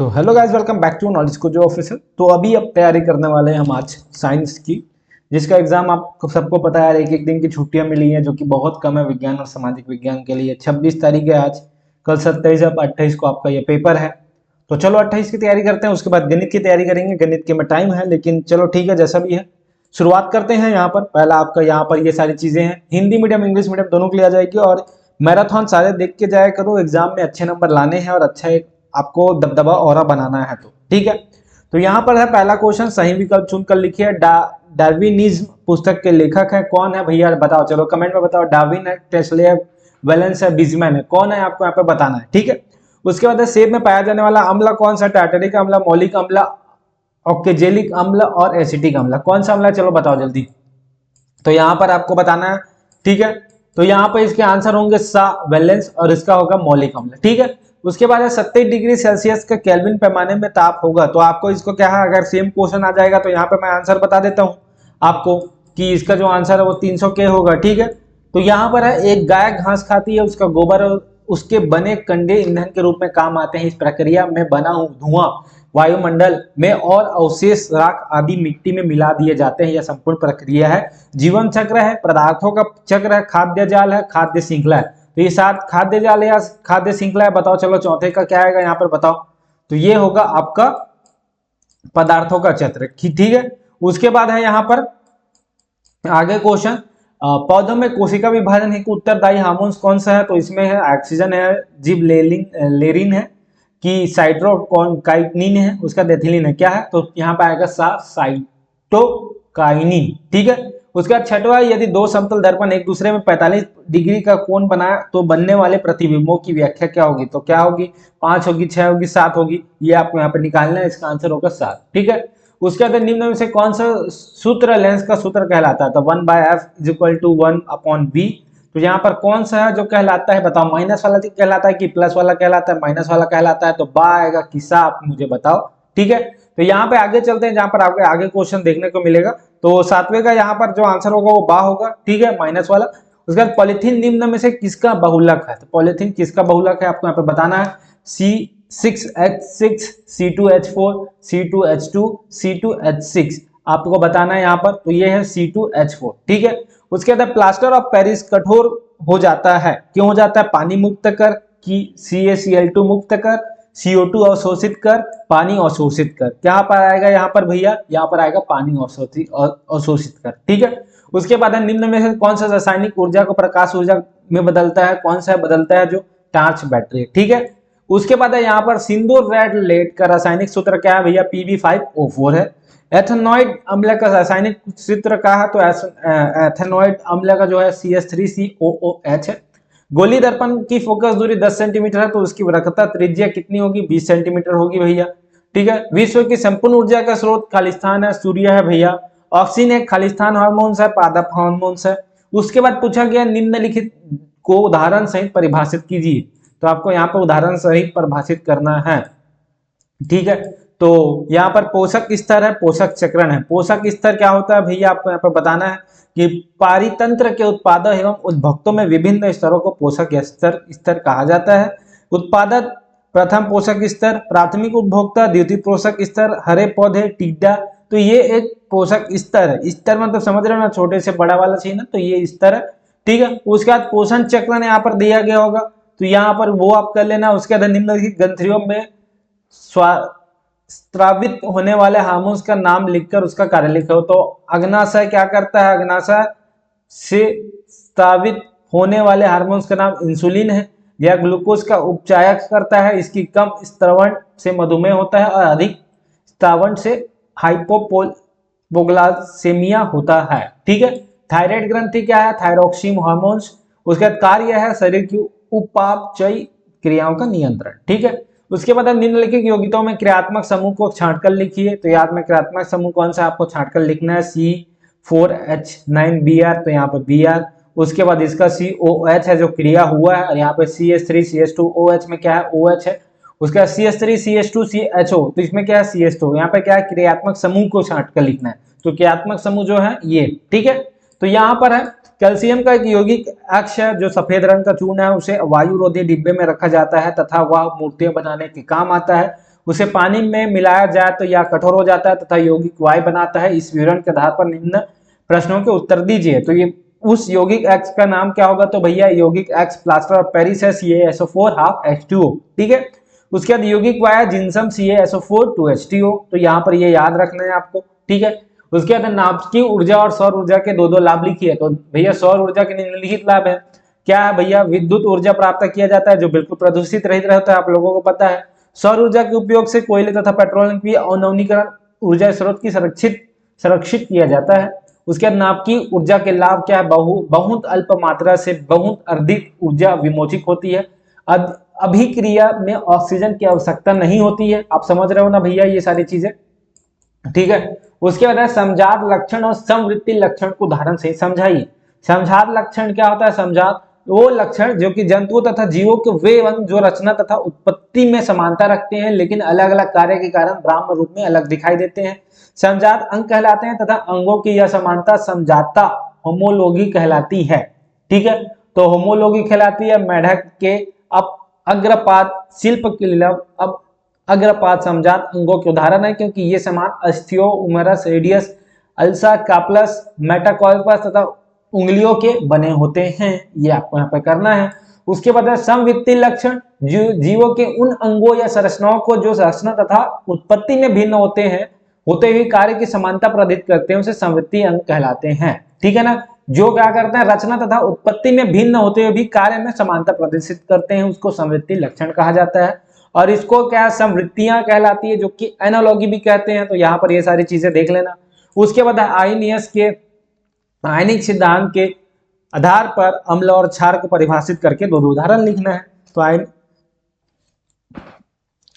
तो hello guys, welcome back to knowledge को जो ऑफिसर। तो अभी अब तैयारी करने वाले हैं हम आज साइंस की, जिसका एग्जाम आपको सबको पता है। एक एक दिन की छुट्टियां मिली हैं जो कि बहुत कम है विज्ञान और सामाजिक विज्ञान के लिए। 26 तारीख है आज, कल 27 अब 28 को आपका ये पेपर है। तो चलो 28 की तैयारी करते हैं, उसके बाद गणित की तैयारी करेंगे। गणित के में टाइम है, लेकिन चलो ठीक है, जैसा भी है शुरुआत करते हैं। यहाँ पर पहला आपका यहाँ पर ये सारी चीजें हैं, हिंदी मीडियम इंग्लिश मीडियम दोनों के लिए आ जाएगी। और मैराथन सारे देख के जाया करो, एग्जाम में अच्छे नंबर लाने हैं और अच्छा एक आपको दबदबा और बनाना है। तो ठीक है, तो यहाँ पर है पहला क्वेश्चन, सही विकल्प चुनकर लिखिए। डार्विनिज्म पुस्तक के लेखक है कौन है भैया, बताओ। चलो कमेंट में बताओ, डार्विन है, टेस्ले है, वैलेंस है, बिजमैन है, कौन है आपको यहाँ पे बताना है। ठीक है, उसके बाद सेब में पाया जाने वाला अम्ल कौन सा, टार्टरिक अम्ल, मौलिक अम्ल, ऑक्जेलिक अम्ल और एसिटिक अम्ल, कौन सा अम्ल है, चलो बताओ जल्दी। तो यहाँ पर आपको बताना है। ठीक है, तो यहाँ पर इसके आंसर होंगे सा वैलेंस और इसका होगा मौलिक अम्ल। ठीक है, उसके बाद 27 डिग्री सेल्सियस का केल्विन पैमाने में ताप होगा। तो आपको इसको क्या है, अगर सेम क्वेश्चन आ जाएगा तो यहाँ पे मैं आंसर बता देता हूँ आपको कि इसका जो आंसर है वो 300 के होगा। ठीक है, तो यहाँ पर है एक गाय घास खाती है, उसका गोबर और उसके बने कंडे ईंधन के रूप में काम आते हैं। इस प्रक्रिया में बना धुआं वायुमंडल में और अवशेष राख आदि मिट्टी में मिला दिए जाते हैं। यह संपूर्ण प्रक्रिया है जीवन चक्र है, पदार्थों का चक्र है, खाद्य जाल है, खाद्य श्रृंखला है। तो ये 7 खाद्य जाल या खाद्य श्रृंखला है, बताओ। चलो चौथे का क्या आएगा यहाँ पर बताओ। तो ये होगा आपका पदार्थों का चक्र। ठीक है, उसके बाद है यहाँ पर आगे क्वेश्चन, पौधों में कोशिका विभाजन हेतु उत्तरदायी हार्मोन कौन सा है। तो इसमें है ऑक्सीजन है, जिबरेलिन है, कि साइटोकाइनिन है, उसका डेथिलिन है, क्या है। तो यहाँ पे आएगा साइटोकाइनिन। ठीक है, उसके बाद छठवा, यदि दो समतल दर्पण एक दूसरे में 45 डिग्री का कोण बनाए तो बनने वाले प्रतिबिंबों की व्याख्या क्या होगी। तो क्या होगी, 5 होगी, 6 होगी, 7 होगी, ये आपको यहाँ पे निकालना है। इसका आंसर होगा 7। ठीक है, उसके बाद निम्न में से कौन सा सूत्र लेंस का सूत्र कहलाता है। तो 1/f = 1/b। तो यहाँ पर कौन सा है जो कहलाता है, बताओ। माइनस वाला कहलाता है कि प्लस वाला कहलाता है, माइनस वाला कहलाता है। तो बा आएगा कि सा, आप मुझे बताओ। ठीक है, तो यहाँ पे आगे चलते हैं, जहां पर आपको आगे क्वेश्चन देखने को मिलेगा। तो 7वें का यहाँ पर जो आंसर होगा वो बा होगा। ठीक है, माइनस वाला। उसके बाद पॉलिथीन निम्न में से किसका बहुलक है। तो पॉलिथीन किसका बहुलक है आपको यहाँ पे बताना है। C6H6, C2H4, C2H2, C2H6 आपको बताना है यहाँ पर। तो ये है C2H4। ठीक है, उसके बाद प्लास्टर ऑफ पेरिस कठोर हो जाता है, क्यों हो जाता है, पानी मुक्त कर, कि CaCl2 मुक्त कर, CO2 अवशोषित कर, पानी अवशोषित कर। क्या पर आएगा यहाँ पर भैया, यहाँ पर आएगा पानी अवशोषित कर। ठीक है, उसके बाद निम्न में से कौन सा रासायनिक ऊर्जा को प्रकाश ऊर्जा में बदलता है, कौन सा बदलता है, जो टार्च बैटरी। ठीक है, उसके बाद है यहाँ पर सिंदूर रेड लेड का रासायनिक सूत्र क्या है भैया, Pb5O4 है। एथेनॉइड अम्ल का रासायनिक सूत्र क्या है, तो एथेनॉइड अम्ल का जो है CH3COOH है। गोली दर्पण की फोकस दूरी 10 सेंटीमीटर है, तो उसकी वक्रता त्रिज्या कितनी होगी, 20 सेंटीमीटर होगी भैया। ठीक है, विश्व की संपूर्ण ऊर्जा का स्रोत खालिस्तान है, सूर्य है भैया। ऑक्सीजन एक खालिस्तान हार्मोन्स है, पादप हार्मोन्स है। उसके बाद पूछा गया निम्नलिखित को उदाहरण सहित परिभाषित कीजिए। तो आपको यहाँ पर उदाहरण सहित परिभाषित करना है। ठीक है, तो यहाँ पर पोषक स्तर है, पोषक चक्रण है। पोषक स्तर क्या होता है भैया, आपको यहाँ पर बताना है कि पारितंत्र के उत्पादक एवं उद्भक्तों में विभिन्न स्तरों को पोषक स्तर कहा जाता है। उत्पादक प्रथम पोषक स्तर, प्राथमिक उपभोक्ता द्वितीय पोषक स्तर, हरे पौधे, टिड्डा। तो ये एक पोषक स्तर है। स्तर मतलब समझ रहे हो ना, छोटे से बड़ा वाला चाहिए ना, तो ये स्तर है। ठीक है, उसके बाद पोषण चक्रण यहाँ पर दिया गया होगा, तो यहाँ पर वो आप कर लेना। उसके बाद निम्नलिखित ग्रंथियों में स्रावित होने वाले हार्मोन्स का नाम लिखकर उसका कार्य लिखो। तो अग्नाशय क्या करता है, अग्नाशय से स्रावित होने वाले हार्मोन्स का नाम इंसुलिन है। यह ग्लूकोज का उपचायक करता है, इसकी कम स्त्रवण से मधुमेह होता है और अधिक स्त्रवण से हाइपोपोग्लाइसेमिया होता है। ठीक है, थायराइड ग्रंथि क्या है, थायरोक्सिन हार्मोन्स। उसका कार्य है शरीर की उपापचयी क्रियाओं का नियंत्रण। ठीक है, उसके बाद निम्नलिखित यौगिकों में क्रियात्मक समूह को छांटकर लिखिए। तो याद में क्रियात्मक समूह कौन सा आपको छांटकर लिखना है, C4H9Br, तो यहाँ पर Br। उसके बाद इसका COH है जो क्रिया हुआ है, और यहाँ पे CH3CH2OH में क्या है, OH है। उसका CH3CH2CHO, तो इसमें क्या है, CH2। यहाँ पे क्या है, क्रियात्मक समूह को छांटकर लिखना है। तो क्रियात्मक समूह जो है ये। ठीक है, तो यहाँ पर है कैल्शियम का एक यौगिक अक्ष है जो सफेद रंग का चूर्ण है, उसे वायुरोधी डिब्बे में रखा जाता है तथा वह मूर्तियां बनाने के काम आता है। उसे पानी में मिलाया जाए तो यह कठोर हो जाता है तथा यौगिक वायु बनाता है। इस विवरण के आधार पर निम्न प्रश्नों के उत्तर दीजिए। तो ये उस यौगिक एक्स का नाम क्या होगा, तो भैया यौगिक एक्स प्लास्टर ऑफ पेरिस है CaSO4 हाफ H2O, ठीक है। उसके बाद यौगिक वाया जिनसम CaSO4 2H2O, तो यहाँ पर ये याद रखना है आपको, ठीक है। उसके बाद नाभिकीय ऊर्जा और सौर ऊर्जा के दो लाभ लिखिए। तो भैया सौर ऊर्जा के निम्नलिखित लाभ है, क्या है भैया, विद्युत ऊर्जा प्राप्त किया जाता है जो बिल्कुल प्रदूषित रहित रहता है, आप लोगों को पता है। सौर ऊर्जा के उपयोग से कोयले तथा पेट्रोलियम की अनवीनीकरण ऊर्जा स्रोत की संरक्षित किया जाता है। उसके बाद नाभिकीय ऊर्जा के लाभ क्या है, बहुत अल्प मात्रा से बहुत अधिक ऊर्जा विमोचित होती है। अभिक्रिया में ऑक्सीजन की आवश्यकता नहीं होती है, आप समझ रहे हो ना भैया ये सारी चीजें, ठीक है। उसके बाद समझात लक्षण और समवृत्ति लक्षण को उदाहरण से समझाइए। समझात लक्षण क्या होता है, समझात वो लक्षण जो कि जंतुओं तथा जीवों के वे अंग जो रचना तथा उत्पत्ति में समानता रखते हैं लेकिन अलग अलग कार्य के कारण ब्राह्मण रूप में अलग दिखाई देते हैं, समझात अंग कहलाते हैं तथा अंगों की यह समानता समझाता होमोलॉगी कहलाती है, ठीक है। तो होमोलॉगी कहलाती है। मेढक के अब अग्रपाद शिल्प अब अग्रपाद समझात अंगों के उदाहरण है क्योंकि ये समान अस्थियों उमरस रेडियस अल्सा काप्लस मेटाकॉर्पस तथा उंगलियों के बने होते हैं, ये आपको यहाँ पे करना है। उसके बाद समवित्तीय लक्षण जीवों के उन अंगों या संरचनाओं को जो रचना तथा उत्पत्ति में भिन्न होते हैं होते हुए कार्य की समानता प्रदर्शित करते हैं उसे समवित्तीय अंग कहलाते हैं, ठीक है ना। जो क्या करते हैं, रचना तथा उत्पत्ति में भिन्न होते हुए भी कार्य में समानता प्रदर्शित करते हैं उसको समवित्तीय लक्षण कहा जाता है। और इसको क्या समवृत्तियां कहलाती है जो कि एनालॉगी भी कहते हैं। तो यहाँ पर ये सारी चीजें देख लेना। उसके बाद आर्नियस के आयनिक सिद्धांत के आधार पर अम्ल और क्षार को परिभाषित करके दो उदाहरण लिखना है। तो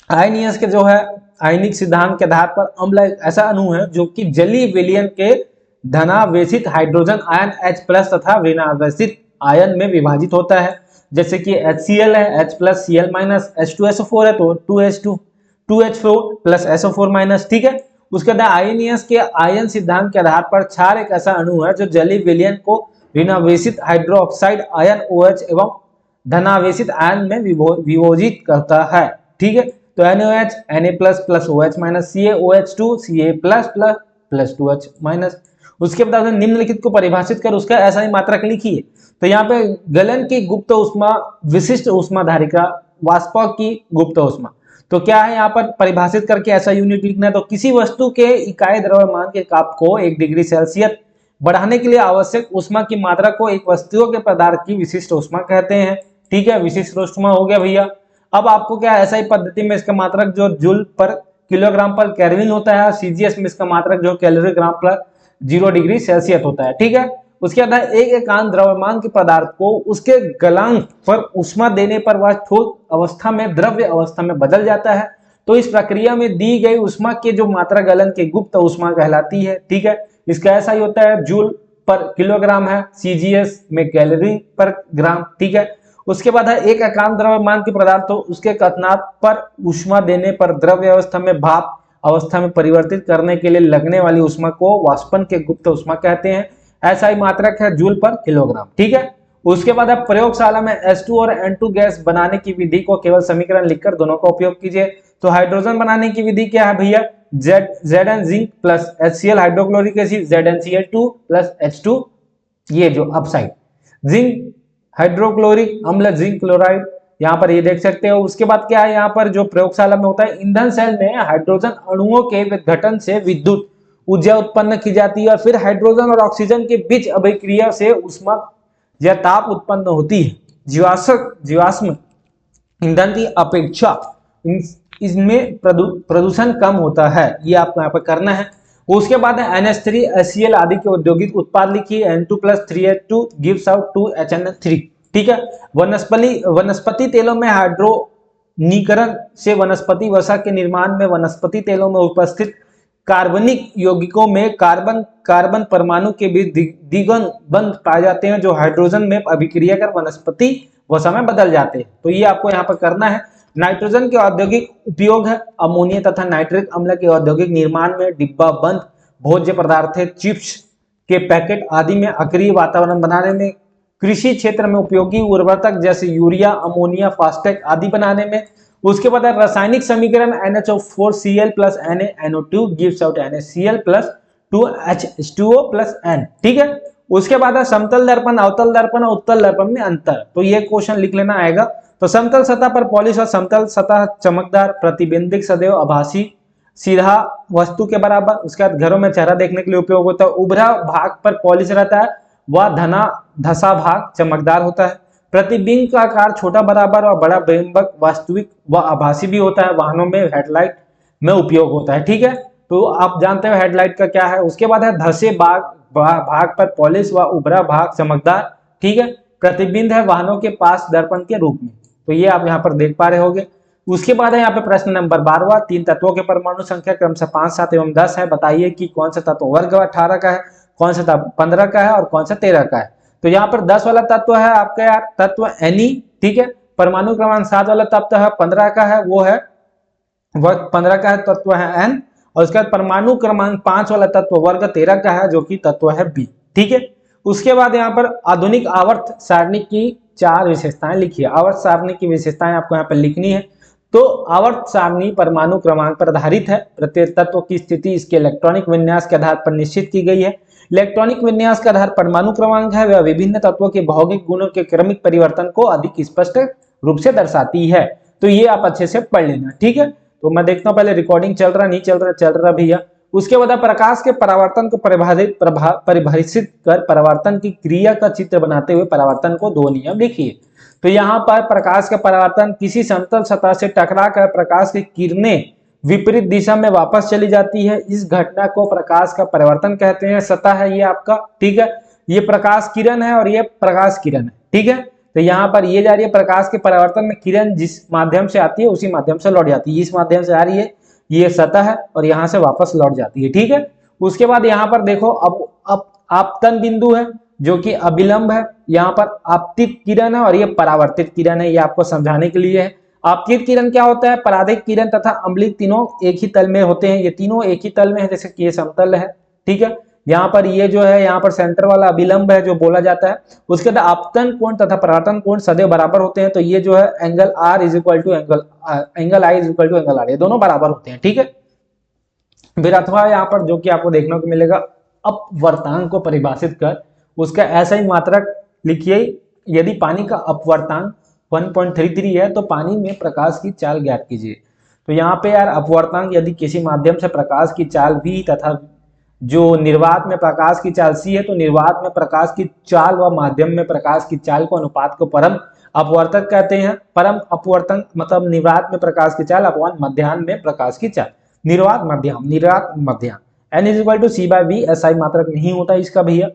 आयनियस के जो है आयनिक सिद्धांत के आधार पर अम्ल ऐसा अणु है जो कि जलीय विलयन के धनावेशित हाइड्रोजन आयन H+ तथा ऋणावेशित आयन में विभाजित होता है। जैसे कि HCl है H+Cl- H2SO4 है तो 2H4 प्लस SO4-, ठीक है। उसके बाद आयनियस के आयन सिद्धांत के आधार पर क्षार एक ऐसा अणु है जो जलीय विलयन को ऋणावेशित हाइड्रोक्साइड आयन OH एवं धनावेशित आयन में विभोजित करता है, ठीक है। तो NaOH Na+ OH- CaOH2 Ca++ 2H-। उसके बाद निम्नलिखित को परिभाषित कर उसका ऐसा ही मात्रक लिखिए। तो यहाँ पे गलन की गुप्त उष्मा विशिष्ट उष्मा धारिका वाष्प की गुप्त उष्मा, तो क्या है यहाँ पर परिभाषित करके ऐसा यूनिट लिखना है। तो किसी वस्तु के इकाई द्रव्यमान के ताप को 1 डिग्री सेल्सियस बढ़ाने के लिए आवश्यक उष्मा की मात्रा को एक वस्तु के पदार्थ की विशिष्ट उष्मा कहते हैं, ठीक है। विशिष्ट उष्मा हो गया भैया। अब आपको क्या ऐसा ही पद्धति में इसका मात्रक जो जूल पर किलोग्राम पर केल्विन होता है, CGS में इसका मात्रक जो कैलोरी ग्राम पर 0 डिग्री सेल्सियस होता है, ठीक है। उसके बाद एक एकांक द्रव्यमान के पदार्थ को उसके गलनांक पर उष्मा देने पर वह ठोस अवस्था में द्रव्य अवस्था में बदल जाता है। तो इस प्रक्रिया में दी गई उष्मा की जो मात्रा गलन की गुप्त उष्मा कहलाती है, ठीक है। इसका ऐसा ही होता है, जूल पर किलोग्राम है, CGS में कैलोरी पर ग्राम, ठीक है। उसके बाद है एक एकांक द्रव्यमान के पदार्थ तो उसके कथनांक पर उष्मा देने पर द्रव्य अवस्था में भाप अवस्था में परिवर्तित करने के लिए लगने वाली उष्मा को वाष्पन के गुप्त उष्मा कहते हैं। ऐसा ही मात्रक है जूल पर किलोग्राम, ठीक है। उसके बाद आप प्रयोगशाला में H2 और N2 गैस बनाने की विधि को केवल समीकरण लिखकर दोनों का उपयोग कीजिए। तो हाइड्रोजन बनाने की विधि क्या है भैया, Zn zinc plus HCl hydrochloric acid ZnCl2 plus H2, ये जो अपसाइड जिंक हाइड्रोक्लोरिक अम्ल जिंक क्लोराइड, यहाँ पर ये देख सकते हो। उसके बाद क्या है, यहाँ पर जो प्रयोगशाला में होता है, ईंधन सेल में हाइड्रोजन अणुओं के विघटन से विद्युत ऊर्जा उत्पन्न की जाती है और फिर हाइड्रोजन और ऑक्सीजन के बीच अभिक्रिया से उष्मा या ताप उत्पन्न होती है। जीवाश्म ईंधन की अपेक्षा इसमें प्रदूषण कम होता है, ये आपको यहाँ पर करना है। उसके बाद NH3 HCl आदि के औद्योगिक उत्पाद लिखिए। N2 + 3H2 gives out 2HNO3, ठीक है। वनस्पति तेलों में हाइड्रोनीकरण से वनस्पति वसा के निर्माण में वनस्पति तेलों में उपस्थित कार्बनिक यौगिकों में कार्बन परमाणु के बीच द्विगुण बंध पाए जाते हैं जो हाइड्रोजन में अभिक्रिया कर वनस्पति वसा में बदल जाते हैं। तो ये आपको यहाँ पर करना है। नाइट्रोजन के औद्योगिक उपयोग है अमोनिया तथा नाइट्रिक अम्ल के औद्योगिक निर्माण में, डिब्बा बंद भोज्य पदार्थ, चिप्स के पैकेट आदि में, अक्रिय वातावरण बनाने में, कृषि क्षेत्र में उपयोगी उर्वरक जैसे यूरिया अमोनिया फास्फेट आदि बनाने में, उसके बाद है रासायनिक समीकरण NH4Cl plus NaNO2 gives out NaCl plus 2H2O plus N, ठीक है। उसके बाद है समतल दर्पण, अवतल दर्पण और उत्तल दर्पण में अंतर, तो ये क्वेश्चन लिख लेना आएगा। तो समतल सतह पर पॉलिश और समतल सतह चमकदार, प्रतिबिंबित, सदैव आभासी, सीधा वस्तु के बराबर। उसके बाद घरों में चेहरा देखने के लिए उपयोग होता है। उभरा भाग पर पॉलिश रहता है, वह धना धसा भाग चमकदार होता है। प्रतिबिंब का आकार छोटा, बराबर और बड़ा बिंबक वास्तविक व आभासी भी होता है। वाहनों में हेडलाइट में उपयोग होता है, ठीक है। तो आप जानते हो हेडलाइट का क्या है। उसके बाद है धसे भाग पर पॉलिश व उभरा भाग चमकदार, ठीक है। प्रतिबिंब है वाहनों के पास दर्पण के रूप में, तो ये आप यहाँ पर देख पा रहे होंगे। उसके बाद है यहाँ पे प्रश्न नंबर 12, 3 तत्वों के परमाणु संख्या क्रमशः 5, 7 एवं 10 है। बताइए कि कौन सा तत्व वर्ग 18 का है, कौन सा तत्व 15 का है और कौन सा 13 का है। तो यहाँ पर 10 वाला तत्व है आपका यार तत्व Ne, ठीक है। परमाणु क्रमांक 7 वाला तत्व है 15 का है, वो है वर्ग 15 का है, तत्व है N। और उसके बाद परमाणु क्रमांक 5 वाला तत्व वर्ग 13 का है, जो कि तत्व है B, ठीक है। उसके बाद यहाँ पर आधुनिक आवर्त सारणी की 4 विशेषताएं लिखिए। आवर्त सारणी की विशेषताएं आपको यहाँ पर लिखनी है। तो आवर्त सारणी परमाणु क्रमांक पर आधारित है। प्रत्येक तत्व की स्थिति इसके इलेक्ट्रॉनिक विन्यास के आधार पर निश्चित की गई है। इलेक्ट्रॉनिक विन्यास का आधार परमाणु क्रमांक है, वह विभिन्न तत्वों के भौतिक गुणों के क्रमिक परिवर्तन को अधिक स्पष्ट रूप से दर्शाती है। तो ये आप अच्छे से पढ़ लेना, ठीक है। तो मैं देखता हूँ पहले रिकॉर्डिंग चल रहा नहीं चल रहा, चल रहा भैया। उसके बाद प्रकाश के परावर्तन को परिभाषित कर परावर्तन की क्रिया का चित्र बनाते हुए परावर्तन को 2 नियम लिखिए। तो यहाँ पर प्रकाश का परावर्तन, किसी समतल सतह से टकरा कर प्रकाश की किरणें विपरीत दिशा में वापस चली जाती है, इस घटना को प्रकाश का परावर्तन कहते हैं। सतह है ये आपका, ठीक है। ये प्रकाश किरण है और ये प्रकाश किरण है, ठीक है। तो यहाँ पर ये जा रही है प्रकाश के परावर्तन में किरण जिस माध्यम से आती है उसी माध्यम से लौट जाती है। इस माध्यम से आ रही है, ये सतह है और यहाँ से वापस लौट जाती है, ठीक है। उसके बाद यहाँ पर देखो अब आपतन बिंदु है जो कि अभिलंब है। यहाँ पर आपतित किरण है और ये परावर्तित किरण है, ये आपको समझाने के लिए है। आपतित किरण क्या होता है, पराधिक किरण तथा अम्लिक तीनों एक ही तल में होते हैं। ये तीनों एक ही तल में है, जैसे कि ये समतल है, ठीक है। यहाँ पर ये जो है यहाँ पर सेंटर वाला अभिलंब है जो बोला जाता है। उसके बाद आपतन कोण तथा परावर्तन कोण सदैव बराबर होते हैं। तो ये जो है angle R is equal to angle I is equal to angle R, ये दोनों बराबर होते हैं, ठीक है। फिर अथवा यहाँ पर जो कि आपको देखने को मिलेगा अपवर्तांक को परिभाषित कर उसका ऐसा ही मात्रक लिखिए। यदि पानी का अपवर्तांक 1.33 है तो पानी में प्रकाश की चाल ज्ञात कीजिए। तो यहाँ पे यार अपवर्तांक यदि किसी माध्यम से प्रकाश की चाल V तथा जो निर्वात में प्रकाश की चाल C है, तो निर्वात में प्रकाश की चाल व माध्यम में प्रकाश की चाल को अनुपात को परम अपवर्तक कहते हैं। परम अपवर्तन मतलब निर्वात में प्रकाश की चाल अपवन मध्याह्न में प्रकाश की चाल, निर्वात मध्याह्न N is equal to C/V। SI मात्रक नहीं होता इसका भैया।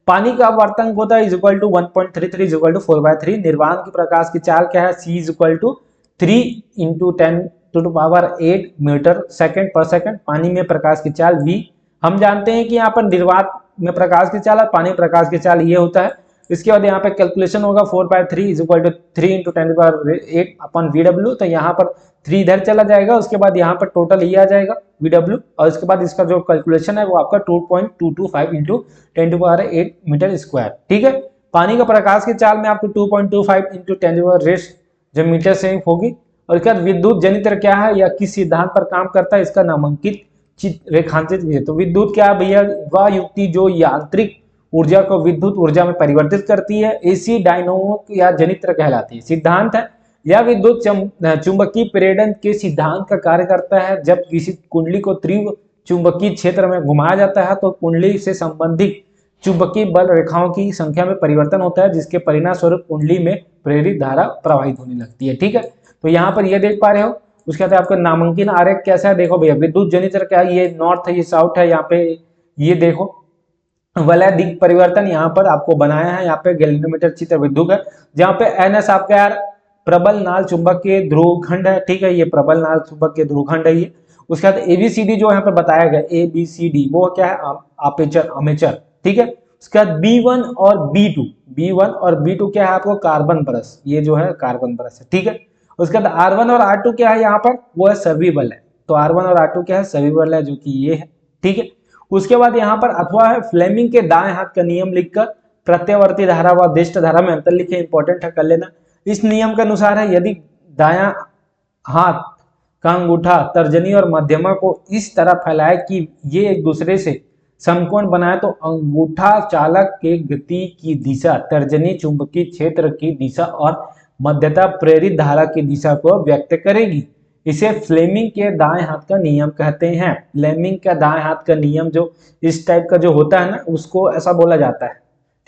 पानी का अपवर्तन होता है is equal to 1.33 is equal to 4/3। निर्वाण की प्रकाश की चाल क्या है, C is equal to 3 × 10⁸ metre second पर सेकंड। पानी में प्रकाश की चाल V हम जानते हैं कि यहाँ पर निर्वात में प्रकाश की चाल और पानी प्रकाश की चाल ये होता है। इसके बाद यहाँ पे कैलकुलेशन होगा 4/3 इज इक्वल टू 3 × 10⁸ अपन VW। तो यहाँ पर 3 इधर चला जाएगा, उसके बाद यहाँ पर टोटल ये आ जाएगा VW और इसके बाद इसका जो कैलकुलेशन है वो आपका 2.225 × 10⁸ मीटर स्क्वायर, ठीक है। पानी का प्रकाश की चाल में आपको 2.25 × 10⁻⁷ जो मीटर से होगी। और इसका विद्युत जनित्र क्या है या किस सिद्धांत पर काम करता है, इसका नामांकित रेखांकित है। तो विद्युत क्या है भैया, वह युक्ति जो यांत्रिक ऊर्जा को विद्युत ऊर्जा में परिवर्तित करती है, एसी डायनामो या जनित्र कहलाती है। सिद्धांत है यह विद्युत चुंबकीय प्रेरण के सिद्धांत का कार्य करता है। जब किसी कुंडली को तीव्र चुंबकीय क्षेत्र में घुमाया जाता है तो कुंडली से संबंधित चुंबकीय बल रेखाओं की संख्या में परिवर्तन होता है, जिसके परिणाम स्वरूप कुंडली में प्रेरित धारा प्रवाहित होने लगती है, ठीक है। तो यहाँ पर ये देख पा रहे हो। उसके बाद आपका नामांकन आरेख कैसा है, देखो भैया विद्युत जनित्र क्या है, ये नॉर्थ है ये साउथ है। यहाँ पे ये देखो वलय दिग परिवर्तन यहाँ पर आपको बनाया है। यहाँ पे गैल्वेनोमीटर चित्र विद्युत है, जहाँ पे NS आपका यार प्रबल नाल चुंबक के ध्रुवखंड है, ठीक है। ये प्रबल नाल चुंबक के ध्रुवखंड है ये। उसके बाद ABCD जो यहाँ पे बताया गया ABCD वो क्या है, आर्मेचर, ठीक है। उसके बाद B1 और B2 क्या है आपको कार्बन ब्रश, ये जो है कार्बन ब्रश है, ठीक है। उसके बाद R1 और R2 क्या है यहाँ पर, वो है सभी बल है। तो R1 और R2 क्या है, सभी बल है, जो कि ये है, ठीक है। उसके बाद यहाँ पर अथवा है फ्लेमिंग के दाएं हाथ का नियम लिखकर प्रत्यावर्ती धारा व दिष्ट धारा में अंतर लिखे, इंपॉर्टेंट है, कर लेना। इस नियम के अनुसार है यदि दायां हाथ का अंगूठा, तर्जनी और मध्यमा को इस तरह फैलाए कि ये एक दूसरे से समकोण बनाए तो अंगूठा चालक के गति की दिशा, तर्जनी चुंबकीय क्षेत्र की दिशा और मध्यता प्रेरित धारा की दिशा को व्यक्त करेगी। इसे फ्लेमिंग के दाएं हाथ का नियम कहते हैं। फ्लेमिंग का दाएं हाथ का नियम जो इस टाइप का जो होता है ना, उसको ऐसा बोला जाता है।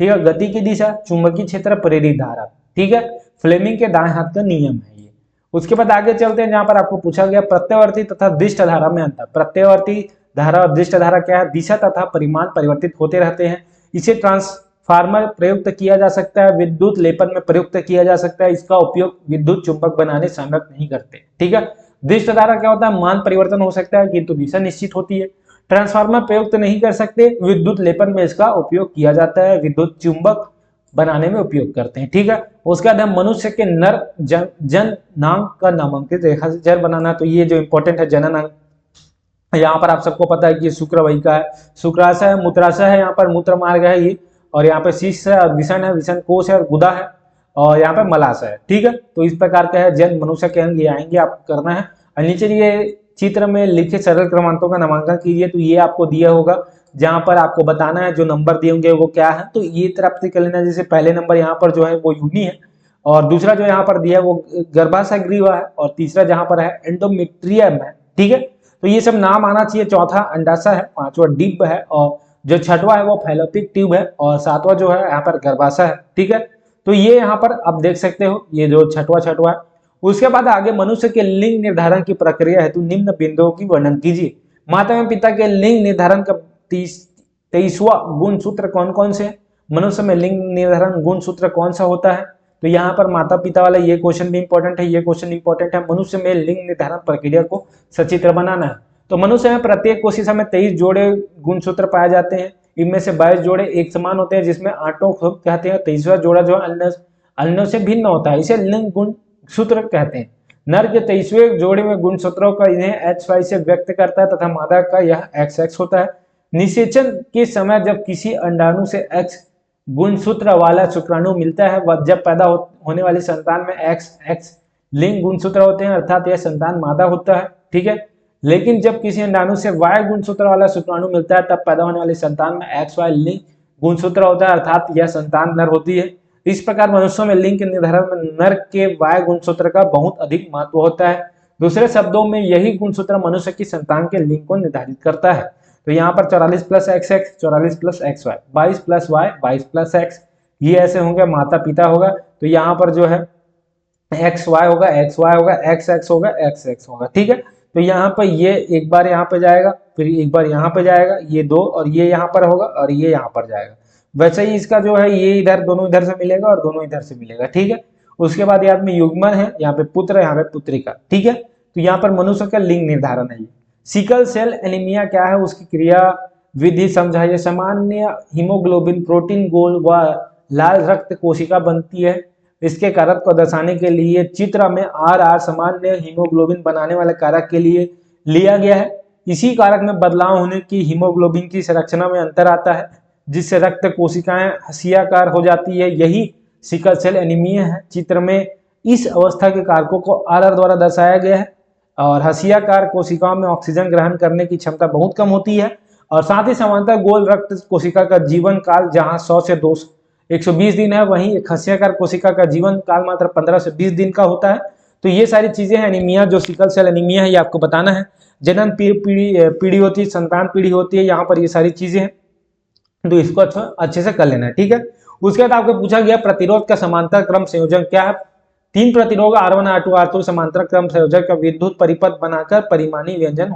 ठीक है, गति की दिशा, चुंबकीय क्षेत्र, प्रेरित धारा। ठीक है, फ्लेमिंग के दाएं हाथ का नियम है ये। उसके बाद आगे चलते हैं, जहां पर आपको पूछा गया प्रत्यवर्ती तथा दिष्ट धारा में अंतर। प्रत्यवर्ती धारा और दिष्ट धारा क्या है? दिशा तथा परिमाण परिवर्तित होते रहते हैं। इसे ट्रांसफार्मर प्रयुक्त किया जा सकता है, विद्युत लेपन में प्रयुक्त किया जा सकता है। इसका उपयोग विद्युत चुंबक बनाने संभव नहीं करते। ठीक है, दिष्ट धारा क्या होता है? मान परिवर्तन हो सकता है किंतु दिशा निश्चित होती है। ट्रांसफार्मर प्रयुक्त नहीं कर सकते, विद्युत लेपन में इसका उपयोग किया जाता है, विद्युत चुंबक बनाने में उपयोग करते हैं। ठीक है, उसके बाद हम मनुष्य के नर जननांग का नामांकित रेखा से जड़ बनाना, तो ये जो इंपॉर्टेंट है जननांग, यहाँ पर आप सबको पता है कि शुक्रवाहिका है, शुक्राशय है, मूत्राशय है, यहाँ पर मूत्र मार्ग है ये, और यहाँ पे शीर्ष है, विषण है, विषण कोश है, और गुदा है, और यहाँ पे मलाशय है। ठीक है, तो इस प्रकार का है जन मनुष्य के अंग ये आएंगे, आपको करना है। और नीचे ये चित्र में लिखे सरल क्रमांकों का नामांकन कीजिए, तो ये आपको दिया होगा, जहां पर आपको बताना है जो नंबर दिए होंगे वो क्या है। तो ये तरफ से कर लेना, जैसे पहले नंबर यहाँ पर जो है वो यूनी है, और दूसरा जो यहाँ पर दिया है वो गर्भाशय ग्रीवा है, और तीसरा जहां पर है एंडोमेट्रियम है। ठीक है, तो ये सब नाम आना चाहिए। चौथा अंडाशय है, पांचवा डिंब है, और जो छठवा है वो फैलोपिक ट्यूब है, और सातवां जो है यहाँ पर गर्भाशय है। ठीक है, तो ये यहाँ पर आप देख सकते हो, ये जो छठवा है। उसके बाद आगे मनुष्य के लिंग निर्धारण की प्रक्रिया हेतु निम्न बिंदुओं की वर्णन कीजिए। माता एवं पिता के लिंग निर्धारण का 23वां गुण सूत्र कौन कौन से? मनुष्य में लिंग निर्धारण गुण सूत्र कौन सा होता है? तो यहाँ पर माता पिता वाला ये क्वेश्चन भी इंपॉर्टेंट है, ये क्वेश्चन इंपॉर्टेंट है। मनुष्य में लिंग निर्धारण प्रक्रिया को सचित्र बनाना है। तो मनुष्य में प्रत्येक कोशिका में 23 जोड़े गुणसूत्र पाए जाते हैं। इनमें से 22 जोड़े एक समान होते हैं, जिसमें 8 कहते हैं। 23वां जोड़ा जो अन्य से भिन्न होता है, इसे लिंग गुण सूत्र कहते हैं। नर के 23वें जोड़े में गुणसूत्रों का इन्हें XY से व्यक्त करता है तथा मादा का यह XX होता है। निषेचन के समय जब किसी अंडाणु से X गुणसूत्र वाला शुक्राणु मिलता है, वह जब पैदा होने वाली संतान में XX लिंग गुणसूत्र होते हैं, अर्थात यह संतान मादा होता है। ठीक है, लेकिन जब किसी अंडाणु से Y गुणसूत्र वाला शुक्राणु मिलता है, तब पैदा होने वाली संतान में XY लिंग गुणसूत्र होता है, अर्थात यह संतान नर होती है। इस प्रकार मनुष्यों में लिंग के निर्धारण में नर के Y गुणसूत्र का बहुत अधिक महत्व होता है। दूसरे शब्दों में यही गुणसूत्र मनुष्य की संतान के लिंग को निर्धारित करता है। तो यहाँ पर 44 plus XX, 44 plus XY, 22 plus Y, 22 plus X, ये ऐसे होंगे, माता पिता होगा। तो यहाँ पर जो है XY होगा, XY होगा, XX होगा, XX होगा। ठीक है, तो यहाँ पर ये एक बार यहाँ पे जाएगा, फिर एक बार यहाँ पे जाएगा, ये दो, और ये यहाँ पर होगा, और ये यहाँ पर जाएगा। वैसे ही इसका जो है ये इधर दोनों इधर से मिलेगा और दोनों इधर से मिलेगा। ठीक है, उसके बाद यहाँ में युग्मन है, यहाँ पे पुत्र, यहाँ पे पुत्रिका। ठीक है, तो यहाँ पर मनुष्य का लिंग निर्धारण है। सिकल सेल एनीमिया क्या है, उसकी क्रिया विधि समझाइए। सामान्य हीमोग्लोबिन प्रोटीन गोल व लाल रक्त कोशिका बनती है। इसके कारक को दर्शाने के लिए चित्र में RR सामान्य हीमोग्लोबिन बनाने वाले कारक के लिए लिया गया है। इसी कारक में बदलाव होने की हीमोग्लोबिन की संरचना में अंतर आता है, जिससे रक्त कोशिकाएं हसियाकार हो जाती है। यही सिकल सेल एनीमिया है। चित्र में इस अवस्था के कारकों को RR द्वारा दर्शाया गया है। और हसियाकार कोशिकाओं में ऑक्सीजन ग्रहण करने की क्षमता बहुत कम होती है, और साथ ही समांतर गोल रक्त कोशिका का जीवन काल जहां 100 से 120 दिन है, वहीं एक हसियाकार कोशिका का जीवन काल मात्र 15 से 20 दिन का होता है। तो ये सारी चीजें हैं एनीमिया, जो सिकल सेल एनीमिया है, ये आपको बताना है। जनन पीढ़ी होती है, संतान पीढ़ी होती है, यहाँ पर ये सारी चीजें हैं, तो इसको अच्छे से कर लेना है। ठीक है, उसके बाद आपको पूछा गया प्रतिरोध का समांतर क्रम संयोजन क्या है। 3 प्रतिरोध R1 R2 R2 समांतर क्रम संयोजक का विद्युत परिपथ बनाकर परिमाणी व्यंजन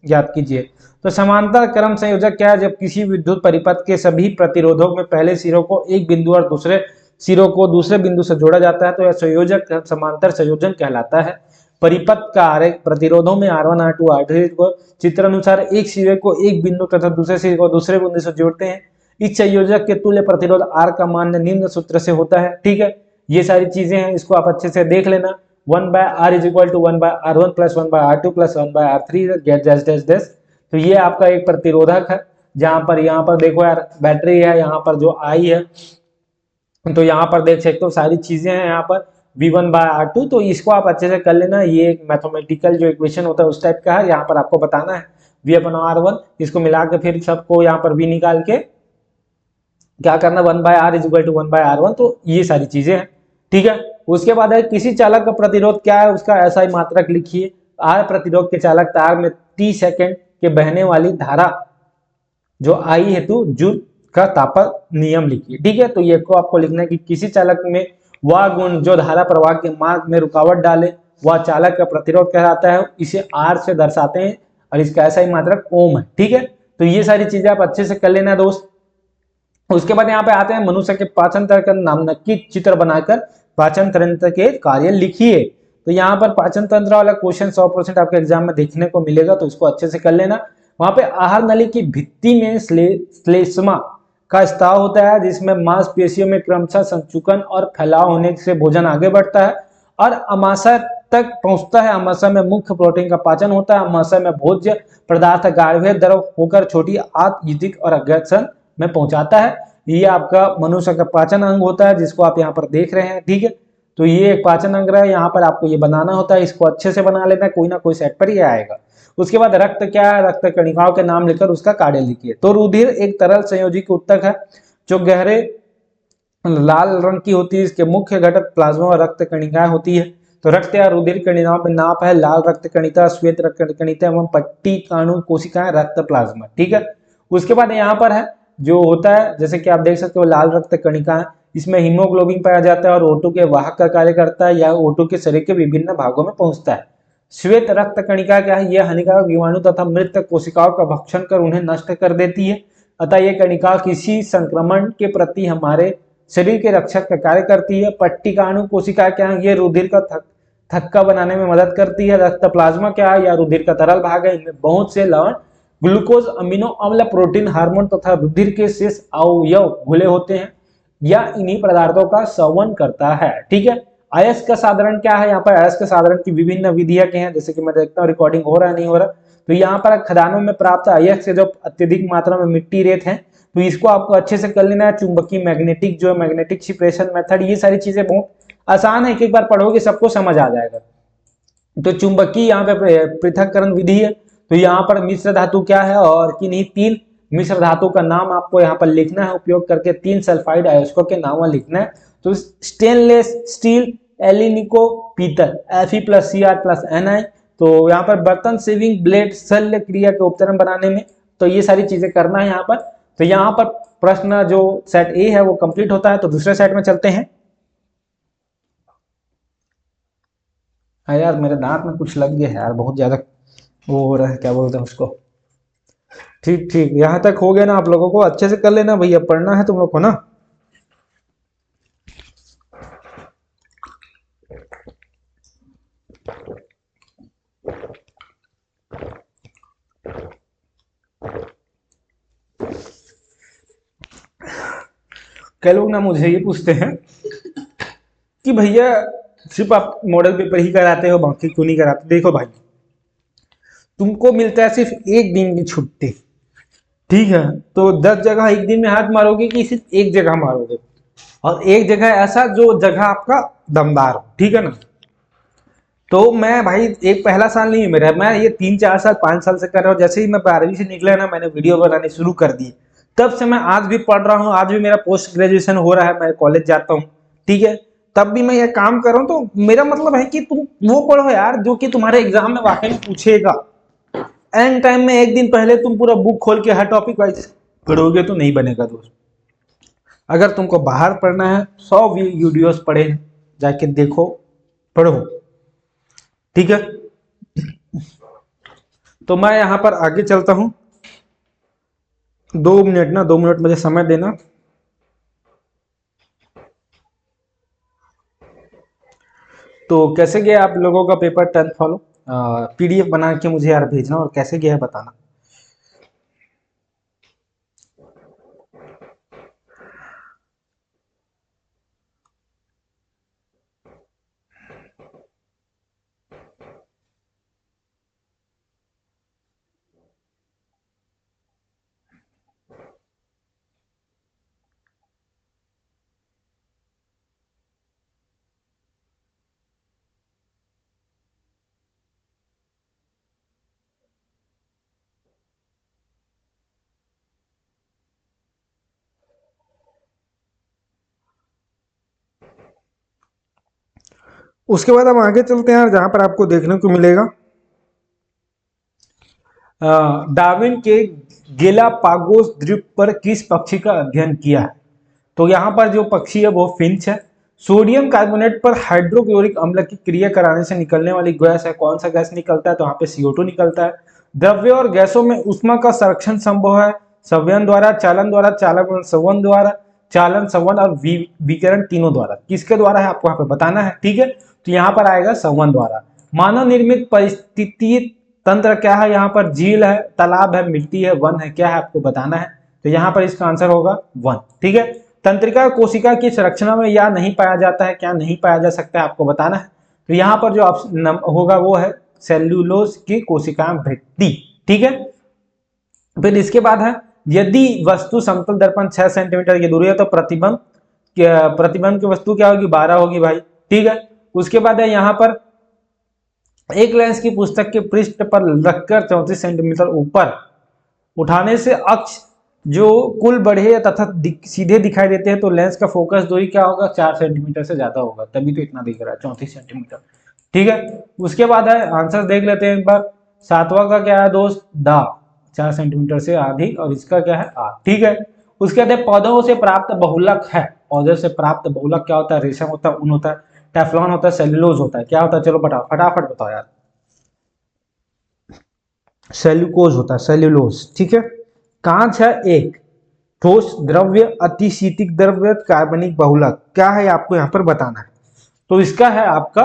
ज्ञात कीजिए। तो समांतर क्रम संयोजक क्या है? जब किसी विद्युत परिपथ के सभी प्रतिरोधों में पहले सिरों को एक बिंदु और दूसरे सिरों को दूसरे बिंदु से जोड़ा जाता है, तो यह संयोजक समांतर संयोजन कहलाता है। परिपथ का आरेख प्रतिरोधों में R1 R2 R2 को चित्र अनुसार एक सिरे को एक बिंदु तथा दूसरे सिरे को दूसरे बिंदु से जोड़ते हैं। इस संयोजक के तुल्य प्रतिरोध R का मान निम्न सूत्र से होता है। ठीक है, ये सारी चीजें हैं, इसको आप अच्छे से देख लेना। 1/R = 1/R1 + 1/R2 + 1/R3 gate dash dash dash. तो ये आपका एक प्रतिरोधक है, जहां पर यहाँ पर देखो यार बैटरी है, यहाँ पर जो आई है, तो यहाँ पर देख सकते हो सारी चीजें हैं यहाँ पर। V1/R2। तो इसको आप अच्छे से कर लेना, ये एक मैथमेटिकल जो इक्वेशन होता है उस टाइप का है, यहाँ पर आपको बताना है V/R1, इसको मिला के फिर सबको यहाँ पर V निकाल के क्या करना, 1/R is equal to 1/R1। तो ये सारी चीजें हैं, ठीक है। उसके बाद है किसी चालक का प्रतिरोध क्या है, उसका ऐसा ही मात्रक लिखिए। R प्रतिरोध के चालक तार में 30 सेकंड के बहने वाली धारा जो I हेतु जूल का तापर नियम लिखिए, ठीक है। तो ये को आपको लिखना है कि किसी चालक में वह गुण जो धारा प्रवाह के मार्ग में रुकावट डाले वह चालक का प्रतिरोध कहलाता है, इसे R से दर्शाते हैं और इसका ऐसा ही मात्रक ओम है, ठीक है। तो ये सारी चीजें आप अच्छे से कर लेना दोस्त। उसके बाद यहाँ पे आते हैं मनुष्य के पाचन तंत्र का नामांकित चित्र बनाकर पाचन तंत्र के कार्य लिखिए। तो यहाँ पर पाचन तंत्र वाला क्वेश्चन 100% आपके एग्जाम में देखने को मिलेगा, तो इसको अच्छे से कर लेना। वहां पे आहार नली की भित्ति में श्लेष्मा का स्त्राव होता है, जिसमें मांसपेशियों में क्रमशः संचुकन और फैलाव होने से भोजन आगे बढ़ता है और अमाशय तक पहुंचता है। अमाशय में मुख्य प्रोटीन का पाचन होता है। अमाशय में भोज्य पदार्थ गाढ़े द्रव होकर छोटी आंत और अग्रसन में पहुंचाता है। ये आपका मनुष्य का पाचन अंग होता है, जिसको आप यहाँ पर देख रहे हैं, ठीक है। तो ये एक पाचन अंग है, यहाँ पर आपको ये बनाना होता है, इसको अच्छे से बना लेना, कोई ना कोई सेट पर ही आएगा। उसके बाद रक्त क्या है, रक्त कणिकाओं के नाम लिखकर उसका कार्य लिखिए। तो रुधिर एक तरल संयोजी ऊतक है जो गहरे लाल रंग की होती है। इसके मुख्य घटक प्लाज्मा और रक्त कणिकाएं होती है। तो रक्त या रुधिर कणिकाओं में नाप है लाल रक्त कणिका, श्वेत रक्त कणिका एवं पट्टी काणु कोशिकाएं, रक्त प्लाज्मा, ठीक है। उसके बाद यहाँ पर है जो होता है, जैसे कि आप देख सकते हो लाल रक्त कणिकाएं, इसमें हीमोग्लोबिन पाया जाता है और O2 के वाहक का कार्य करता है या O2 के शरीर के विभिन्न भागों में पहुंचता है। श्वेत रक्त कणिका क्या है, यह हानिकारक जीवाणु तथा मृत कोशिकाओं का भक्षण कर उन्हें नष्ट कर देती है। अतः यह कणिका किसी संक्रमण के प्रति हमारे शरीर के रक्षक का कार्य करती है। पट्टिकाणु कोशिका क्या है, ये रुधिर का थक्का बनाने में मदद करती है। रक्त प्लाज्मा क्या है, या रुधिर का तरल भाग है, इनमें बहुत से लवण, ग्लूकोज, अमीनो अम्ल, प्रोटीन, हार्मोन तथा रुधिर के शेष अवयव घुले होते हैं या इन्हीं पदार्थों का सेवन करता है, ठीक है। अयस्क साधारण क्या है, यहाँ पर अयस्क साधारण की विभिन्न विधियां क्या हैं, जैसे कि मैं देखता हूँ रिकॉर्डिंग हो रहा है नहीं हो रहा। तो यहाँ पर खदानों में प्राप्त अयस्क से जो अत्यधिक मात्रा में मिट्टी रेत है, तो इसको आपको अच्छे से कर लेना है। चुंबकीय मैग्नेटिक जो मैग्नेटिक सिपरेशन मेथड, ये सारी चीजें बहुत आसान है, एक बार पढ़ोगे सबको समझ आ जाएगा। तो चुंबकीय यहाँ पे पृथक्करण विधि है। तो यहाँ पर मिश्र धातु क्या है और किन्हीं 3 मिश्र धातु का नाम आपको यहाँ पर लिखना है, उपयोग करके 3 सल्फाइड अयस्कों के नाम लिखना है। तो स्टेनलेस स्टील, एलिनिको पीतल, Fe+Cr+Ni। तो यहाँ पर बर्तन, सेविंग ब्लेड, शल्य क्रिया के उपकरण बनाने में, तो ये सारी चीजें करना है यहाँ पर। तो यहाँ पर प्रश्न जो सेट ए है वो कंप्लीट होता है। तो दूसरे सेट में चलते हैं। हाँ यार, मेरे दांत में कुछ लग गया है यार, बहुत ज्यादा वो हो रहा है, क्या बोलते हैं उसको। ठीक ठीक, यहाँ तक हो गया ना, आप लोगों को अच्छे से कर लेना भैया, पढ़ना है तुम लोग को ना। कई लोग ना मुझे ये पूछते हैं कि भैया सिर्फ आप मॉडल पेपर ही कराते हो, बाकी क्यों नहीं कराते। देखो भाई, तुमको मिलता है सिर्फ एक दिन की छुट्टी, ठीक है। तो 10 जगह एक दिन में हाथ मारोगे कि सिर्फ एक जगह मारोगे, और एक जगह ऐसा जो जगह आपका दमदार हो, ठीक है ना। तो मैं भाई एक पहला साल नहीं है मेरा, मैं ये 3 4 साल 5 साल से कर रहा हूँ। जैसे ही मैं 12वीं से निकला ना, मैंने वीडियो बनाने शुरू कर दिए, तब से मैं आज भी पढ़ रहा हूँ। आज भी मेरा पोस्ट ग्रेजुएशन हो रहा है, मैं कॉलेज जाता हूँ, ठीक है। तब भी मैं ये काम कर रहा हूँ। तो मेरा मतलब है कि तुम वो पढ़ो यार जो कि तुम्हारे एग्जाम में वाकई में पूछेगा। एंड टाइम में एक दिन पहले तुम पूरा बुक खोल के हर टॉपिक वाइज पढ़ोगे तो नहीं बनेगा दोस्त। अगर तुमको बाहर पढ़ना है, 100 वीडियोस पढ़े, जाके देखो, पढ़ो, ठीक है। तो मैं यहां पर आगे चलता हूं। 2 मिनट ना, 2 मिनट मुझे समय देना। तो कैसे गया आप लोगों का पेपर 10th फॉलो, पीडीएफ बना के मुझे यार भेजना, और कैसे गया है बताना। उसके बाद हम आगे चलते हैं जहां पर आपको देखने को मिलेगा डार्विन के गेलापागोस द्वीप पर किस पक्षी का अध्ययन किया है। तो यहाँ पर जो पक्षी है वो फिंच है। सोडियम कार्बोनेट पर हाइड्रोक्लोरिक अम्ल की क्रिया कराने से निकलने वाली गैस है, कौन सा गैस निकलता है, तो यहाँ पे CO2 निकलता है। द्रव्य और गैसों में ऊष्मा का संरक्षण संभव है संवहन द्वारा, चालन द्वारा, चालन संवहन द्वारा, चालन संवहन और विकिरण तीनों द्वारा। किसके द्वारा है आपको यहाँ पे बताना है, ठीक है। तो यहाँ पर आएगा संवहन द्वारा। मानव निर्मित परिस्थिति तंत्र क्या है, यहाँ पर झील है, तालाब है, मिट्टी है, वन है, क्या है आपको बताना है। तो यहाँ पर इसका आंसर होगा वन, ठीक है। तंत्रिका कोशिका की संरचना में या नहीं पाया जाता है, क्या नहीं पाया जा सकता है आपको बताना है। तो यहाँ पर जो ऑप्शन होगा वो है सेल्यूलोज की कोशिकाएं वृद्धि, ठीक है। फिर इसके बाद है यदि वस्तु समतल दर्पण 6 सेंटीमीटर की दूरी है तो प्रतिबिंब की वस्तु क्या होगी, 12 होगी भाई, ठीक है। उसके बाद है यहाँ पर एक लेंस की पुस्तक के पृष्ठ पर रखकर 34 सेंटीमीटर ऊपर उठाने से अक्ष जो कुल बढ़े तथा सीधे दिखाई देते हैं तो लेंस का फोकस दूरी क्या होगा, 4 सेंटीमीटर से ज्यादा होगा, तभी तो इतना दिख रहा है 34 सेंटीमीटर, ठीक है। उसके बाद है आंसर देख लेते हैं एक बार। सातवां का क्या है दोस्त, दा 4 सेंटीमीटर से आधी, और इसका क्या है आ, ठीक है। उसके बाद पौधों से प्राप्त बहुलक है, पौधे से प्राप्त बहुलक क्या होता है, रेशम होता है, ऊन होता है, टेफ्लॉन होता है, सेल्यूलोज होता है, क्या होता है, चलो फटाफट बताओ यार, सेल्यूकोज होता है, सेल्यूलोज, ठीक है। कांच है एक, ठोस द्रव्य, अतिशीतिक द्रव्य, कार्बनिक बहुलक, क्या है आपको यहाँ पर बताना है। तो इसका है आपका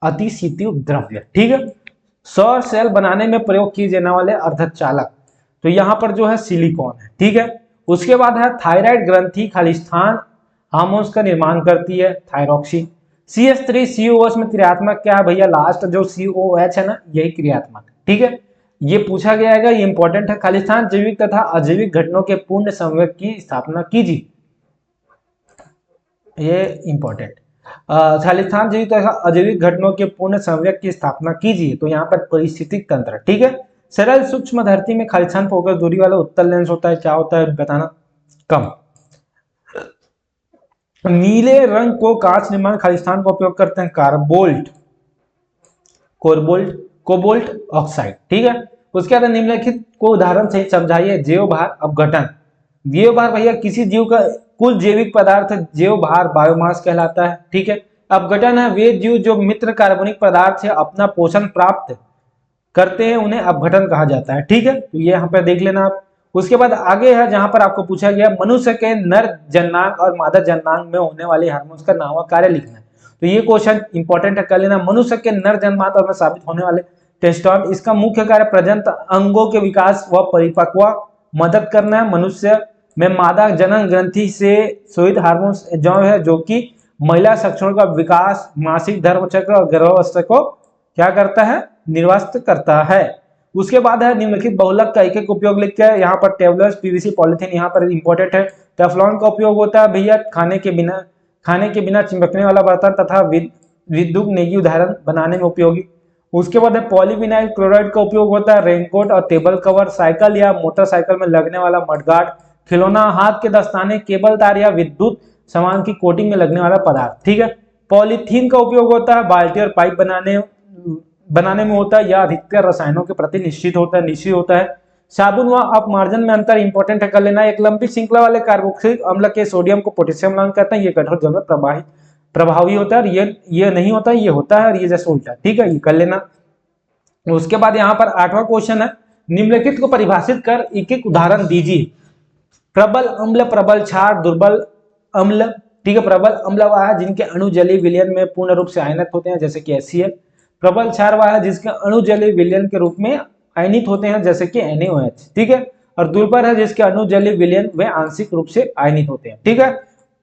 अतिशीतिक द्रव्य, ठीक है। सौर सेल बनाने में प्रयोग किए जाने वाले अर्धचालक, तो यहाँ पर जो है सिलिकॉन है, ठीक है। उसके बाद है थायराइड ग्रंथि खालिस्तान हार्मोन्स का निर्माण करती है, थायरॉक्सिन। CH3COOH में क्रियात्मक क्या है भैया, लास्ट जो COH है ना यही क्रियात्मक, ठीक है। ये पूछा गया है, ये इंपॉर्टेंट है। खालिस्तान जैविक तथा अजैविक घटनों के पूर्ण संवेग की स्थापना कीजिए, ये इंपॉर्टेंट। खालिस्तान जैविक तथा अजैविक घटनों के पूर्ण संवेग की स्थापना कीजिए, तो यहाँ पर परिस्थितिक तंत्र, ठीक है। सरल सूक्ष्म धरती में खालिस्तान फोकस दूरी वाला उत्तल लेंस होता है, क्या होता है बताना, कम। नीले रंग को कांच निर्माण खालिस्तान का उपयोग करते हैं, कोबाल्ट ऑक्साइड, ठीक है। उसके बाद निम्नलिखित को उदाहरण से समझाइए। जैव भार अपघटन, जैव भार भैया किसी जीव का कुल जैविक पदार्थ जैव भार बायोमास कहलाता है, ठीक है। अपघटन है वे जीव जो मित्र कार्बनिक पदार्थ से अपना पोषण प्राप्त करते हैं, उन्हें अपघटन कहा जाता है, ठीक है। तो ये यहाँ पर देख लेना आप। उसके बाद आगे है जहां पर आपको पूछा गया मनुष्य के नर जननांग और मादा जननांग में होने वाले हार्मोन्स का नाम और कार्य लिखना है। तो ये क्वेश्चन इंपॉर्टेंट है, कर लेना। मनुष्य के नर जननांग में साबित होने वाले टेस्टोस्टेरोन, इसका मुख्य कार्य प्रजनन अंगों के विकास व परिपक्व मदद करना है। मनुष्य में मादा जनन ग्रंथि से स्रावित हार्मोन्स जो है जो कि महिला सक्षम का विकास, मासिक धर्मचक्र और गर्भावस्था को क्या करता है, निर्वास्त करता है। उसके बाद है निम्नलिखित बहुलक का एक एक उपयोग लिख के, यहाँ पर टेबलेट्स, PVC पॉलिथीन यहाँ पर इंपॉर्टेंट है। टेफ्लॉन का उपयोग होता है भैया खाने के बिना चिपकने वाला बर्तन तथा विद्युत नेगी उदाहरण बनाने में उपयोगी। उसके बाद है पॉलीविनाइल क्लोराइड का उपयोग होता है रेनकोट और टेबल कवर, साइकिल या मोटरसाइकिल में लगने वाला मडगार्ड, खिलौना, हाथ के दस्ताने, केबल तार या विद्युत सामान की कोटिंग में लगने वाला पदार्थ, ठीक है। पॉलीथीन का उपयोग होता है बाल्टी और पाइप बनाने में होता है या अधिकतर रसायनों के प्रति निश्चित होता है। साबुन व अपमार्जन में अंतर इंपॉर्टेंट है, कर लेना। एक लंबी श्रृंखला वाले कार्बोक्सिलिक अम्ल के सोडियम को पोटेशियम अम्ल कहते हैं, ये कठोर जल में प्रभावी होता है, ये नहीं होता, ये होता है, और ये जैसे उल्टा, ठीक है, ये कर लेना। उसके बाद यहाँ पर 8वां क्वेश्चन है, निम्नलिखित को परिभाषित कर एक एक उदाहरण दीजिए। प्रबल अम्ल, प्रबल क्षार, दुर्बल अम्ल, ठीक है। प्रबल अम्ल वह है जिनके अणु जलीय विलयन में पूर्ण रूप से आयनित होते हैं, जैसे कि HCl। प्रबल क्षार वह है जिसके अणु जलीय विलयन के रूप में आयनित होते हैं, जैसे कि NaOH, ठीक है। और दुर्बल है जिसके अणु जलीय विलयन वे आंशिक रूप से आयनित होते हैं, ठीक है।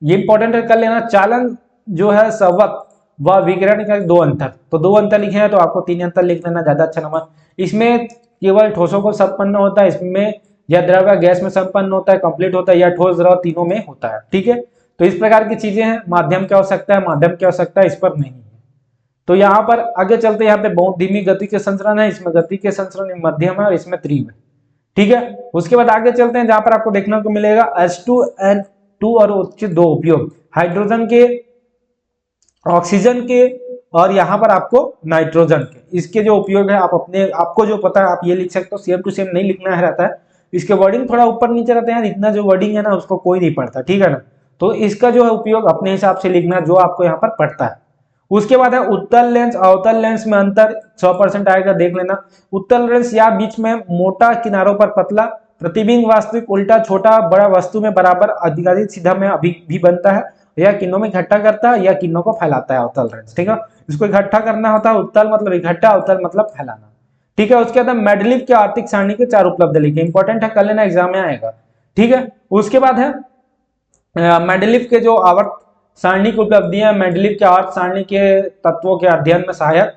ये इंपॉर्टेंट है, कर लेना। चालन जो है संवहन व विकिरण का 2 अंतर, तो 2 अंतर लिखे हैं तो आपको 3 अंतर लिख लेना, ज्यादा अच्छा नंबर। इसमें केवल ठोसों को संपन्न होता है, इसमें या द्रव गैस में संपन्न होता है, कंप्लीट होता है, या ठोस द्रव तीनों में होता है, ठीक है। तो इस प्रकार की चीजें हैं। माध्यम की आवश्यकता है, माध्यम की आवश्यकता इस पर नहीं है। तो यहाँ पर आगे चलते हैं, यहाँ पे बहुत धीमी गति के संचरण है, इसमें गति के संचरण मध्यम है और इसमें तीव्र है, ठीक है। उसके बाद आगे चलते हैं जहां पर आपको देखने को मिलेगा H2N2 और उच्च 2 उपयोग, हाइड्रोजन के, ऑक्सीजन के और यहाँ पर आपको नाइट्रोजन के। इसके जो उपयोग है आप अपने आपको जो पता है आप ये लिख सकते हो, सेम टू सेम नहीं लिखना है रहता है, इसके वर्डिंग थोड़ा ऊपर नीचे रहते हैं, इतना जो वर्डिंग है ना उसको कोई नहीं पढ़ता, ठीक है ना। तो इसका जो है उपयोग अपने हिसाब से लिखना जो आपको यहाँ पर पढ़ता है। उसके बाद है उत्तल लेंस अवतल लेंस में अंतर 100% आएगा, देख लेना। उत्तल लेंस या बीच में मोटा, किनारों पर पतला, प्रतिबिंब वास्तविक उल्टा छोटा बड़ा वस्तु में बराबर अधिकाधिक सीधा में अभी भी बनता है, या किरणों में इकट्ठा करता है या किरणों को फैलाता है अवतल लेंस, ठीक है। इसको इकट्ठा करना होता है, उत्तल मतलब इकट्ठा, अवतल मतलब फैलाना, ठीक है। उसके बाद मेंडलीव के आर्थिक सारणी के 4 उपलब्ध लिखे, इंपॉर्टेंट है, कर लेना, एग्जाम में आएगा, ठीक है। उसके बाद है मेंडलीव के जो आवर्त सारणी की उपलब्धियां, मेंडलीव के आवर्त सारणी के तत्वों के अध्ययन में सहायक,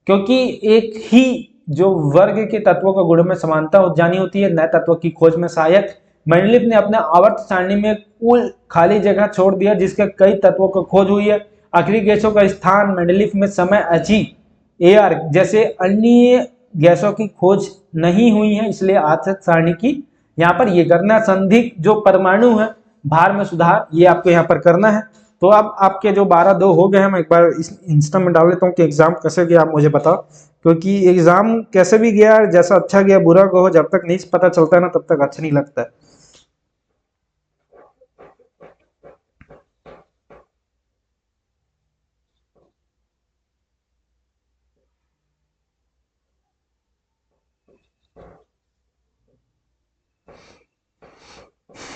क्योंकि एक ही जो वर्ग के तत्वों का गुण में समानता जानी होती है, नए तत्व की खोज में सहायक। मेंडलीव ने अपने आवर्त सारणी में कुल खाली जगह छोड़ दिया जिसके कई तत्वों की खोज हुई है। आखिरी गैसों का स्थान मेंडलीव में समय HEAR जैसे अन्य गैसों की खोज नहीं हुई है, इसलिए आवर्त सारणी की यहाँ पर ये करना। संदिग्ध जो परमाणु है भार में सुधार, ये आपको यहाँ पर करना है। तो अब आपके जो 12-2 हो गए हैं, मैं एक बार इस इंस्टा में डाल लेता हूँ कि एग्जाम कैसे गया आप मुझे बताओ, क्योंकि एग्जाम कैसे भी गया, जैसा अच्छा गया बुरा कहो, जब तक नहीं पता चलता है ना तब तक अच्छा नहीं लगता है।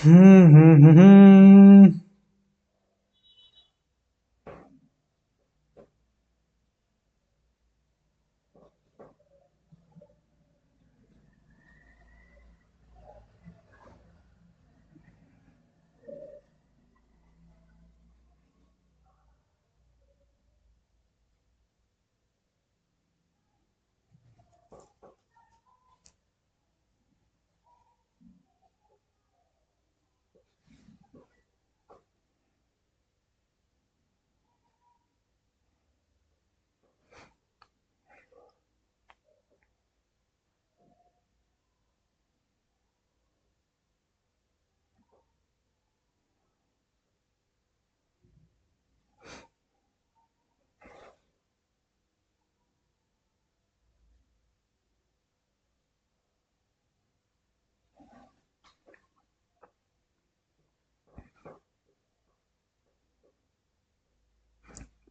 हम्म।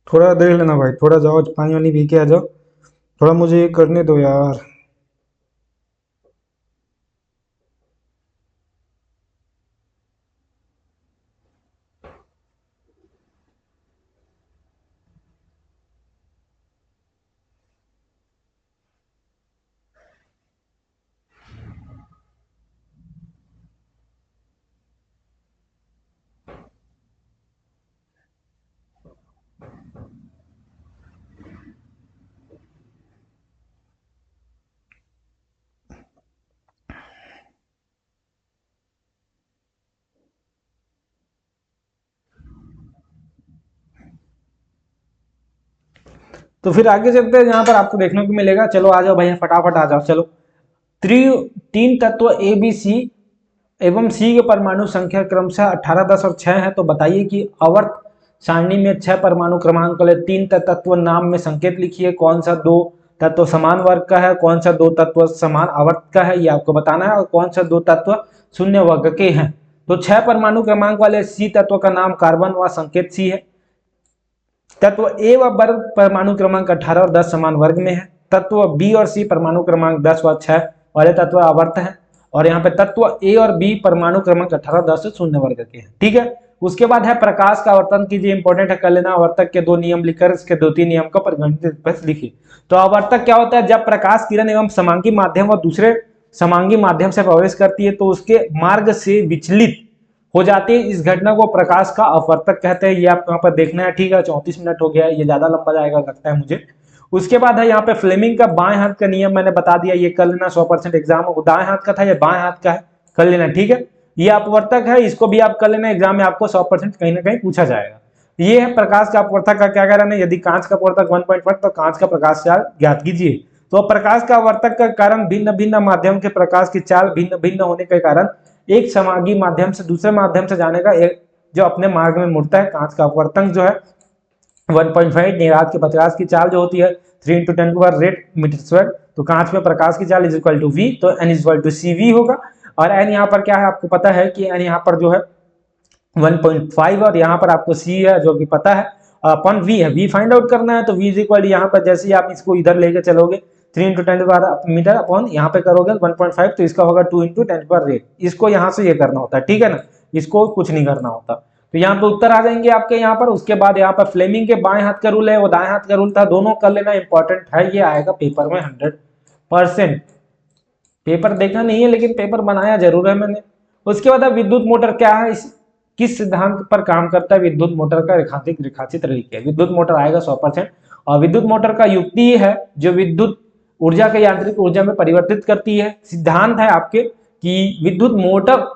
थोड़ा देख लेना भाई, थोड़ा जाओ पानी वानी पी के आ जाओ, थोड़ा मुझे ये करने दो यार। तो फिर आगे चलते हैं, यहाँ पर आपको देखने को मिलेगा, चलो आ जाओ भैया फटाफट आ जाओ, चलो। त्रि तीन तत्व ए बी सी एवं सी के परमाणु संख्या क्रमशः 18, 10 और 6 है। तो बताइए कि आवर्त सारणी में 6 परमाणु क्रमांक वाले 3 तत्व नाम में संकेत लिखिए, कौन सा 2 तत्व समान वर्ग का है, कौन सा 2 तत्व समान आवर्त का है, ये आपको बताना है, और कौन सा 2 तत्व शून्य वर्ग के हैं। तो 6 परमाणु क्रमांक वाले सी तत्व का नाम कार्बन व संकेत सी है। तत्व ए व वर्ग परमाणु क्रमांक 18 और 10 समान वर्ग में है। तत्व बी और सी परमाणु क्रमांक 10 व 6 वाले तत्व आवर्त हैं, और यहाँ पे तत्व ए और बी परमाणु क्रमांक 18, 10 से शून्य वर्ग के हैं, ठीक है। उसके बाद है प्रकाश का आवर्तन कीजिए, इंपॉर्टेंट है, कर लेना। आवर्तक के 2 नियम लिखकर इसके 2-3 नियम का परिगणित लिखिए। तो आवर्तक क्या होता है, जब प्रकाश किरण एवं समांगी माध्यम व दूसरे समांगी माध्यम से प्रवेश करती है तो उसके मार्ग से विचलित हो जाती है, इस घटना को प्रकाश का अपवर्तक कहते हैं। ये आपको यहाँ पर देखना है, ठीक है। 34 मिनट हो गया है, ये ज्यादा लंबा जाएगा लगता है मुझे। उसके बाद है यहाँ पे फ्लेमिंग का बाएं हाथ का नियम मैंने बता दिया, ये कर लेना, 100% एग्जाम में दाएं हाथ का था, ये बाएं हाथ का है, कर लेना, ठीक है। ये अपवर्तक है, इसको भी आप कर लेना, एग्जाम में आपको 100% कहीं ना कहीं पूछा जाएगा। ये है प्रकाश का अपवर्तक का क्या कारण है, यदि कांच का अपवर्तक 1.1 तो कांच का प्रकाश चाल ज्ञात कीजिए। तो प्रकाश का अपवर्तक का कारण भिन्न भिन्न माध्यम के प्रकाश की चाल भिन्न भिन्न होने के कारण एक समांगी माध्यम से दूसरे माध्यम से जाने का एक जो अपने मार्ग में मुड़ता है, कांच का अपवर्तन जो है 1.5 निर्वात के प्रकाश की चाल जो होती है 3 × 10⁻8 मीटर स्क्वायर। तो कांच में प्रकाश की चाल इज इक्वल टू v, तो n is equal to cv होगा। और n यहाँ पर क्या है आपको पता है कि n यहाँ पर जो है 1.5 और यहाँ पर आपको c है जो कि पता है, अपन v है, v फाइंड आउट करना है। तो v इज इक्वल यहाँ पर जैसे ही आप इसको इधर लेके चलोगे 3 × 10⁻8 मीटर अपॉन यहाँ पे करोगे 1.5, तो इसका होगा 2 × 10⁸। इसको यहाँ से ये करना होता है, ठीक है ना, इसको कुछ नहीं करना होता। तो यहाँ पे उत्तर आ जाएंगे आपके यहाँ पर। उसके बाद यहाँ पर फ्लेमिंग के बाएं हाथ का रूल है, वो दाएं हाथ का रूल था, दोनों कर लेना, इंपॉर्टेंट है, ये आएगा पेपर में 100%। पेपर देखा नहीं है लेकिन पेपर बनाया जरूर है मैंने। उसके बाद विद्युत मोटर क्या है, किस सिद्धांत पर काम करता है विद्युत मोटर का रेखाचित लिखिए। विद्युत मोटर आएगा 100%। और विद्युत मोटर का युक्ति ये है जो विद्युत ऊर्जा के यांत्रिक ऊर्जा में परिवर्तित करती है। सिद्धांत है आपके कि विद्युत मोटर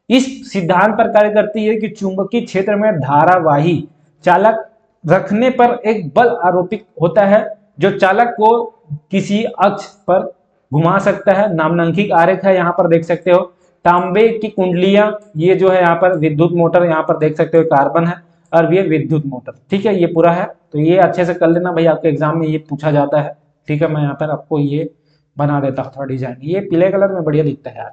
इस सिद्धांत पर कार्य करती है कि चुंबकीय क्षेत्र में धारावाही चालक रखने पर एक बल आरोपित होता है जो चालक को किसी अक्ष पर घुमा सकता है। नामांकित आरेख है, यहाँ पर देख सकते हो। तांबे की कुंडलियां, ये जो है यहाँ पर विद्युत मोटर, यहाँ पर देख सकते हो कार्बन है और ये विद्युत मोटर, ठीक है, ये पूरा है। तो ये अच्छे से कर लेना भाई, आपके एग्जाम में ये पूछा जाता है, ठीक है। मैं यहाँ पर आपको ये बना देता हूँ थोड़ा डिजाइन, ये पीले कलर में बढ़िया दिखता है यार,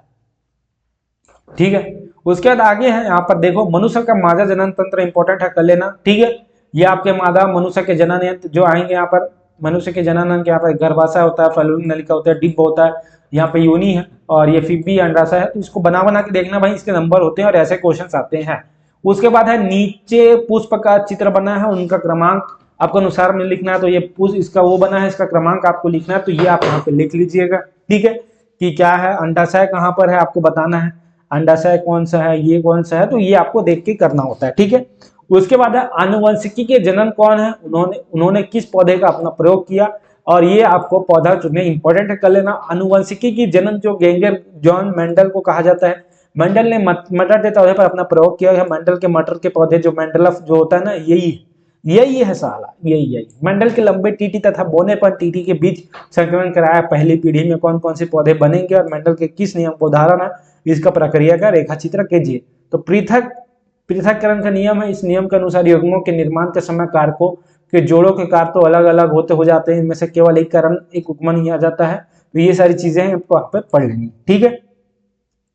ठीक है। उसके बाद आगे है यहाँ पर देखो, मनुष्य का मादा जनन तंत्र इंपॉर्टेंट है, कर लेना, ठीक है। ये आपके मादा मनुष्य के जनन यंत्र जो आएंगे यहाँ पर, मनुष्य के जनन के यहाँ पर गर्भाशय होता है, फलून नलिका होता है, डिंब होता है, यहाँ पे योनि है और ये फिब्बी अंडाशय है। तो इसको बना बना के देखना भाई, इसके नंबर होते हैं और ऐसे क्वेश्चन आते हैं। उसके बाद है नीचे पुष्प का चित्र बना है, उनका क्रमांक आपको अनुसार में लिखना है। तो ये पुष्प इसका वो बना है, इसका क्रमांक आपको लिखना है, तो ये आप यहाँ पे लिख लीजिएगा, ठीक है, कि क्या है अंडाशय कहाँ पर है आपको बताना है, अंडाशय कौन सा है, ये कौन सा है, तो ये आपको देख के करना होता है, ठीक है। उसके बाद है आनुवंशिकी के जनन कौन है, उन्होंने किस पौधे का अपना प्रयोग किया, और ये आपको पौधा चुनने इंपॉर्टेंट है, कर लेना। आनुवंशिकी की जनन जो गेंगर जॉन मेंडल को कहा जाता है। मेंडल ने मटर के पौधे पर अपना प्रयोग किया है। मेंडल के मटर के पौधे जो मेंडलफ जो होता है ना, यही है साला, यही मेंडल के लंबे टीटी तथा बोने पर टीटी के बीच संकलन कराया। पहली पीढ़ी में कौन कौन से पौधे बनेंगे और मेंडल के किस नियम को उदाहरण है, इसका प्रक्रिया का रेखाचित्र कीजिए। तो पृथक्करण का नियम है, इस नियम के अनुसार युग्मों के निर्माण के समय कारकों के जोड़ों के कार तो अलग अलग होते हो जाते हैं, इनमें से केवल एक कारण एक उपमा नहीं आ जाता है। तो ये सारी चीजें आपको यहाँ पे पढ़ लेंगी, ठीक है।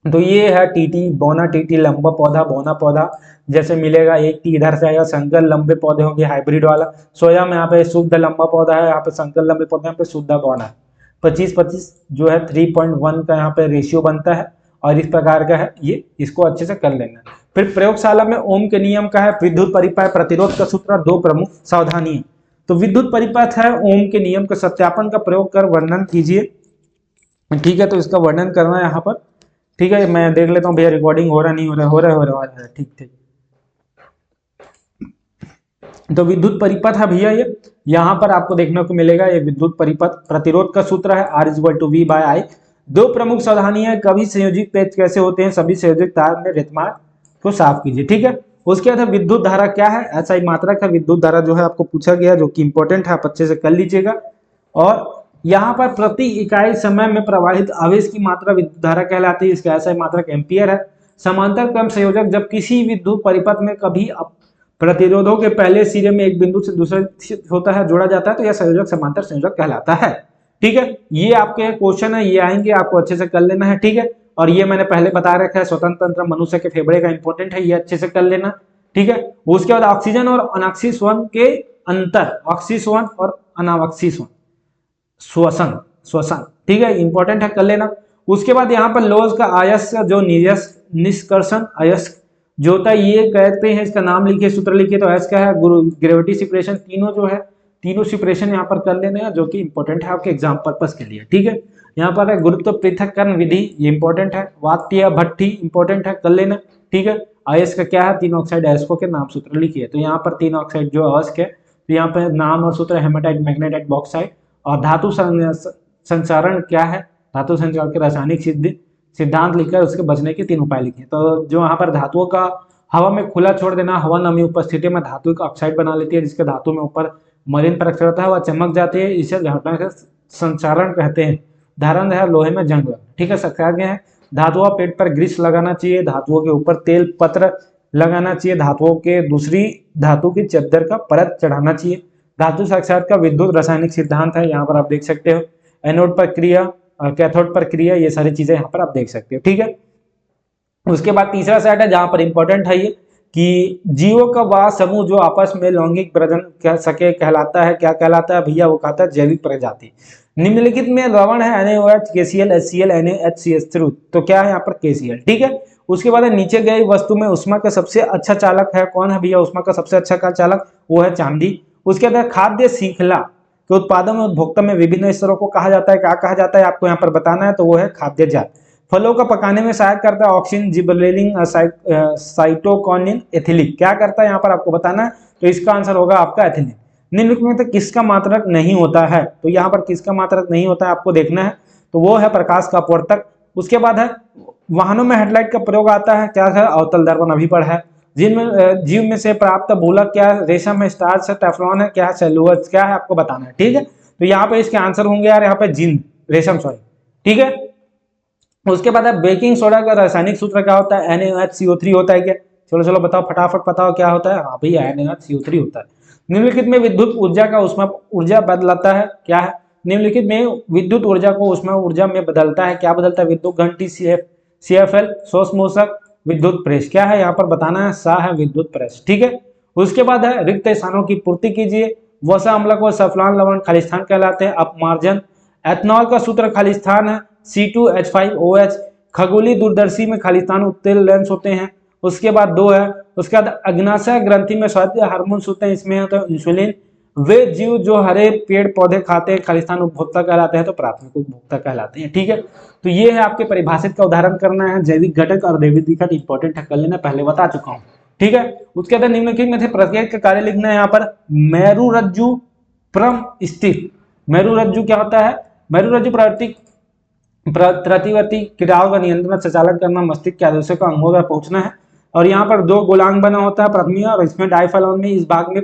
तो ये है टीटी, बोना टीटी, लंबा पौधा, बोना पौधा जैसे मिलेगा। एक टी इधर से आएगा, संकर लंबे पौधे होंगे हाइब्रिड वाला। सोया में यहाँ पे शुद्ध लंबा पौधा है, यहाँ पे संकर लंबे पौधे, यहाँ पे शुद्ध बोना है। 25-25 जो है 3.1 का यहाँ पे रेशियो बनता है और इस प्रकार का है ये, इसको अच्छे से कर लेना। फिर प्रयोगशाला में ओम के नियम का है, विद्युत परिपथ प्रतिरोध का सूत्र, दो प्रमुख सावधानी। तो विद्युत परिपथ है, ओम के नियम के सत्यापन का प्रयोग कर वर्णन कीजिए, ठीक है। तो इसका वर्णन करना है यहाँ पर, ठीक है। मैं देख लेता हूँ भैया रिकॉर्डिंग हो रहा नहीं हो रहा, हो रहा है, ठीक। तो विद्युत परिपथ है भैया, ये यहाँ पर आपको देखने को मिलेगा, ये विद्युत परिपथ प्रतिरोध का सूत्र है R=V/I। दो प्रमुख सावधानियां, कभी संयोजित पेच कैसे होते हैं, सभी संयोजित तार में रेतमार्ग को साफ कीजिए, ठीक है। उसके बाद विद्युत धारा क्या है, ऐसा ही मात्रक है। विद्युत धारा जो है आपको पूछा गया, जो कि इंपॉर्टेंट है, आप अच्छे से कर लीजिएगा। और यहाँ पर प्रति इकाई समय में प्रवाहित आवेश की मात्रा विद्युत धारा कहलाती है, इसका ऐसा ही मात्रक एम्पियर है। समांतर क्रम संयोजक, जब किसी विद्युत परिपथ में कभी प्रतिरोधों के पहले सिरे में एक बिंदु से दूसरे होता है जोड़ा जाता है, तो यह संयोजक समांतर संयोजक कहलाता है, ठीक है। ये आपके क्वेश्चन है, ये आएंगे, आपको अच्छे से कर लेना है, ठीक है। और ये मैंने पहले बता रखा है, स्वतंत्र तंत्र मनुष्य के फेफड़े का इंपॉर्टेंट है, ये अच्छे से कर लेना, ठीक है। उसके बाद ऑक्सीजन और अनाक्सीय श्वसन के अंतर, ऑक्सीय श्वसन और अनावक्षीय श्वसन, ठीक है, इंपॉर्टेंट है, कर लेना। उसके बाद यहाँ पर लोज का अयस्क जो निष्कर्षण अयस्क जो होता है, ये कहते हैं, इसका नाम लिखिए, सूत्र लिखिए। तो अयस्क है ग्रेविटी सेपरेशन, तीनों जो है, तीनों सेपरेशन यहाँ पर कर लेने हैं, जो कि इंपॉर्टेंट है आपके एग्जाम पर्पस के लिए, ठीक है। यहाँ पर है गुरुत्व पृथक्करण विधि, ये इंपॉर्टेंट है। वात्य भट्टी इंपॉर्टेंट है, कर लेना, ठीक है। अयस्क क्या है, तीन ऑक्साइड अयस्कों के नाम सूत्र लिखिए। तो यहाँ पर तीन ऑक्साइड जो अयस्क है, तो यहाँ पर नाम और सूत्र हेमाटाइट, मैग्नेटाइट, बॉक्साइट। और धातु संचारण क्या है, धातु संचारण के रासायनिक सिद्धांत लिखकर उसके बचने के 3 उपाय लिखे। तो जो यहाँ पर धातुओं का हवा में खुला छोड़ देना, हवा नमी उपस्थिति में धातु का ऑक्साइड बना लेती है, जिसके धातु में ऊपर मरीन परत होता है, वह चमक जाती है, इसे घटना का संचारण कहते हैं। उदाहरण है लोहे में जंग, ठीक है। सकता है धातुओं पेट पर ग्रीस लगाना चाहिए, धातुओं के ऊपर तेल पत्र लगाना चाहिए, धातुओं के दूसरी धातु की चद्दर का परत चढ़ाना चाहिए। धातु साक्षात का विद्युत रासायनिक सिद्धांत है, यहाँ पर आप देख सकते हो। एनोड पर क्रिया और कैथोड पर क्रिया, ये सारी चीजें यहाँ पर आप देख सकते हो, ठीक है। उसके बाद तीसरा सेट है जहां पर इंपॉर्टेंट है ये कि जीवों का वह समूह जो आपस में लैंगिक प्रजनन कर सके कहलाता है, क्या कहलाता है भैया, वो कहता है जैविक प्रजाति। निम्नलिखित में लवण है NaOH, KCl, HCl, NaHCH3, तो क्या है यहाँ पर KCl, ठीक है। उसके बाद नीचे गई वस्तु में उष्मा का सबसे अच्छा चालक है, कौन है भैया उष्मा का सबसे अच्छा का चालक, वो है चांदी। उसके बाद खाद्य श्रृंखला के उत्पादन में उपभोक्ता में विभिन्न स्तरों को कहा जाता है, क्या कहा जाता है आपको यहाँ पर बताना है, तो वो है खाद्य जात। फलों का पकाने में सहायक करता है ऑक्सीन, जिबरेलिन, साइटोकिनिन, एथिलीन, क्या करता है यहाँ पर आपको बताना है, तो इसका आंसर होगा आपका एथिलीन। निम्नलिखित में तो किसका मात्रक नहीं होता है, तो यहाँ पर किसका मात्रक नहीं होता है आपको देखना है, तो वो है प्रकाश का अपवर्तक। उसके बाद है वाहनों में हेडलाइट का प्रयोग आता है, क्या है, अवतल दर्पण अभी पढ़ा है। जिनमें जीव में से प्राप्त भूलक क्या है, रेशम है, स्टार्च है, टेफ्लॉन है, क्या है, सेलुलोज, क्या है आपको बताना है, ठीक है। तो यहाँ पे इसके आंसर होंगे यार यहाँ पे जिंक, रेशम, सॉरी, ठीक है। उसके बाद है बेकिंग सोडा का रासायनिक सूत्र क्या होता है, NaOHCO3 होता है क्या, चलो चलो बताओ फटाफट बताओ क्या होता है, हाँ भैया NaOHCO3 होता है। निम्नलिखित में विद्युत ऊर्जा का उष्मा ऊर्जा बदलाता है, क्या है, निम्नलिखित में विद्युत ऊर्जा को उष्मा ऊर्जा में बदलता है, क्या बदलता है, विद्युत घंटी, CFL, शोषमोषक, विद्युत प्रेस, क्या है यहाँ पर बताना है, सा है विद्युत प्रेस, ठीक है। उसके बाद है रिक्त स्थानों की पूर्ति कीजिए, वसा अम्ल को सल्फान लवण खालिस्तान कहलाते हैं, अपमार्जन। एथनॉल का सूत्र खालिस्तान है C2H5OH, खगोलीय दूरदर्शी में खालिस्तान उत्तेल लेंस होते हैं। उसके बाद दो है, उसके बाद अग्नाशय ग्रंथि में स्वास्थ्य हार्मोन्स होते हैं, इसमें होता है इंसुलिन। वे जीव जो हरे पेड़ पौधे खाते हैं खालिस्तान उपभोक्ता कहलाते हैं, तो प्राथमिक उपभोक्ता कहलाते हैं, ठीक है। तो ये है आपके परिभाषित का उदाहरण करना है, जैविक घटक और जैविक घटक इंपॉर्टेंट है, कर लेना, पहले बता चुका हूँ, ठीक है। उसके बाद निम्नलिखित में से प्रत्येक का कार्य लिखना है यहाँ पर। मेरुरज्जु परम स्थित, मेरुरज्जु क्या होता है, मेरुरज्जु प्रतिवर्ती क्रियाओं का नियंत्रण संचालन करना, मस्तिष्क के आदेशों का अंगों तक पहुंचना है। और यहाँ पर दो गोलांग बना होता है प्रथमी, और इसमें डाइफेलॉन में इस भाग में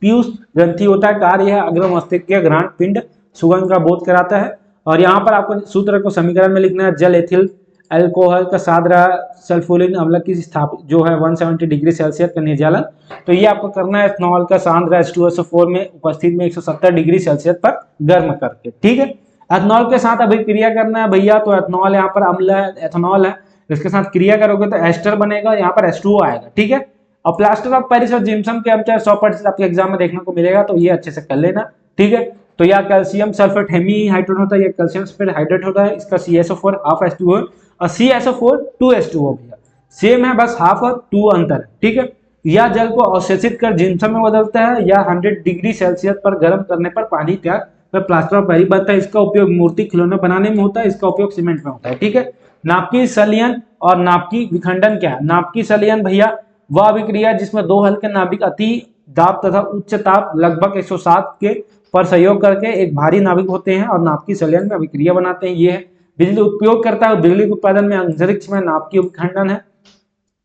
पीयूष ग्रंथि होता है, कार्य है अग्र मस्तिष्क के घ्राण पिंड सुगंध का बोध कराता है। और यहाँ पर आपको सूत्र को समीकरण में लिखना है, जल एथिल अल्कोहल का साद्रा सल्फोनिक अम्ल की स्थापित जो है 170 डिग्री सेल्सियस का निर्जलन, तो ये आपको करना है एथनॉल का सांद्रा H2SO4 में उपस्थित में 170 डिग्री सेल्सियस पर गर्म करके, ठीक है। एथनॉल के साथ अभी क्रिया करना है भैया, तो एथनॉल यहाँ पर अम्ल है, एथनॉल है, इसके साथ क्रिया करोगे तो एस्टर बनेगा, यहाँ पर H2O आएगा, ठीक है। और प्लास्टर ऑफ पेरिस और जिप्सम के अंतर 100% आपके एग्जाम में देखने को मिलेगा, तो ये अच्छे से कर लेना, ठीक है। तो या कैल्शियम सल्फेट हेमी हाइड्रोजन होता है, या कैल्शियम सल्फेट हाइड्रेट होता है, इसका CSO4 हाफ H2O और CSO4 2H2O भैया सेम है, बस हाफ और 2 अंतर है, ठीक है। या जल को अवशोषित कर जिप्सम में बदलता है, या 100 डिग्री सेल्सियस पर गर्म करने पर पानी त्याग प्लास्टर ऑफ पेरिस बनता है। इसका उपयोग मूर्ति खिलौने बनाने में होता है, इसका उपयोग सीमेंट में होता है, ठीक है। नाभिकीय संलयन और नाभिकीय विखंडन क्या है, नाभिकीय संलयन भैया वह अभिक्रिया जिसमें दो हल्के नाभिक अति दाब तथा उच्च ताप लगभग 107 के पर सहयोग करके एक भारी नाभिक होते हैं और नाभिकीय संलयन में अभिक्रिया बनाते हैं, ये है। बिजली उपयोग करता है, बिजली के उत्पादन में अंतरिक्ष में नाभिकीय विखंडन है,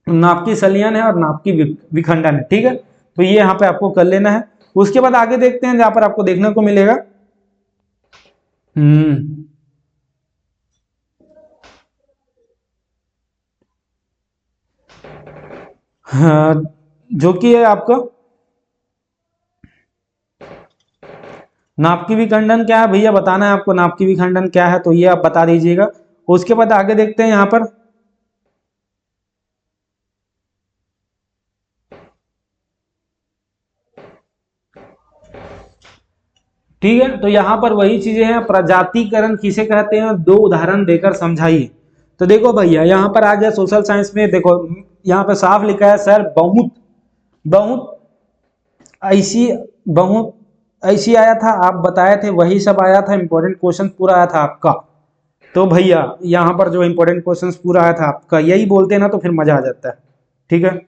नाभिकीय संलयन है और नाभिकीय विखंडन है, ठीक है। तो ये यहाँ पे आपको कर लेना है। उसके बाद आगे देखते हैं जहां पर आपको देखने को मिलेगा हाँ, जो कि है आपका नाभिकीय विखंडन क्या है भैया, बताना है आपको नाभिकीय विखंडन क्या है, तो ये आप बता दीजिएगा। उसके बाद आगे देखते हैं यहाँ पर, ठीक है। तो यहाँ पर वही चीजें हैं, प्रजातिकरण किसे कहते हैं, दो उदाहरण देकर समझाइए। तो देखो भैया यहाँ पर आ गया सोशल साइंस में, देखो यहाँ पर साफ लिखा है सर बहुत बहुत ऐसी बहुत ऐसी आया था, आप बताए थे वही सब आया था, इंपॉर्टेंट क्वेश्चन पूरा आया था आपका। तो भैया यहाँ पर जो इंपॉर्टेंट क्वेश्चन पूरा आया था आपका, यही बोलते हैं ना तो फिर मजा आ जाता है, ठीक है।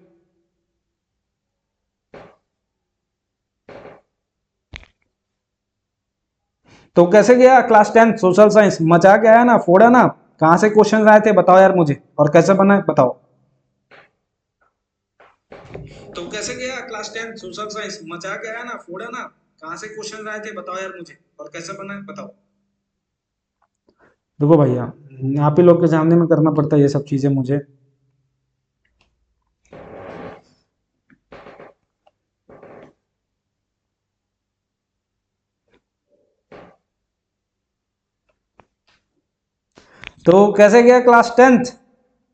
तो कैसे गया क्लास 10 सोशल साइंस, मजा गया ना, फोड़ा ना, कहाँ से क्वेश्चन आए थे बताओ यार मुझे, और कैसे बना है बताओ। तो कैसे गया क्लास 10 सोशल साइंस, मजा गया ना, फोड़ा ना, कहाँ से क्वेश्चन आए थे बताओ यार मुझे, और कैसे बना है बताओ। देखो भैया आप ही लोग के सामने में करना पड़ता है ये सब चीजें मुझे। तो कैसे गया क्लास 10th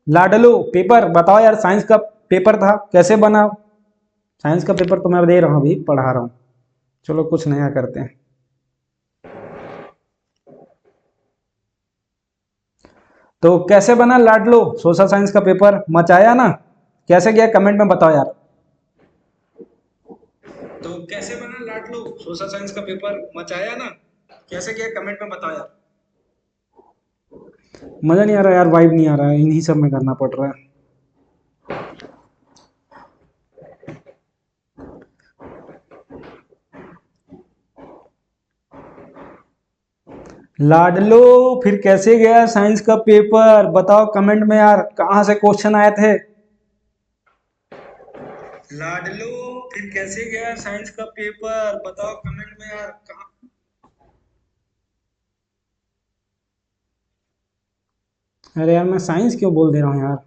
लाडलो पेपर? बताओ यार, साइंस का पेपर था, कैसे बना? साइंस का पेपर तो मैं दे रहा हूँ, अभी पढ़ा रहा हूँ। चलो कुछ नया करते हैं। तो कैसे बना लाडलो सोशल साइंस का पेपर? मचाया ना? कैसे गया कमेंट में बताओ यार। तो कैसे बना लाडलो सोशल साइंस का पेपर? मचाया ना? कैसे गया कमेंट में बताओ यार। मजा नहीं आ रहा यार, वाइब नहीं आ रहा है, इन्हीं सब में करना पड़ रहा है। लाडलो फिर कैसे गया साइंस का पेपर? बताओ कमेंट में यार, कहाँ से क्वेश्चन आए थे? लाडलो फिर कैसे गया साइंस का पेपर? बताओ कमेंट में यार, कहाँ? अरे यार, मैं साइंस क्यों बोल दे रहा हूँ यार।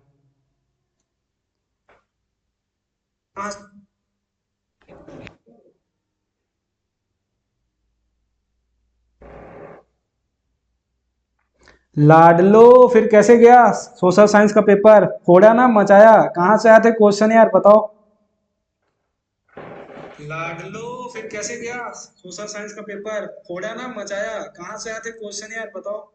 लाडलो फिर कैसे गया सोशल साइंस का पेपर? फोड़ा ना मचाया? कहाँ से आए थे क्वेश्चन यार, बताओ। लाडलो फिर कैसे गया सोशल साइंस का पेपर? फोड़ा ना मचाया? कहाँ से आए थे क्वेश्चन यार, बताओ।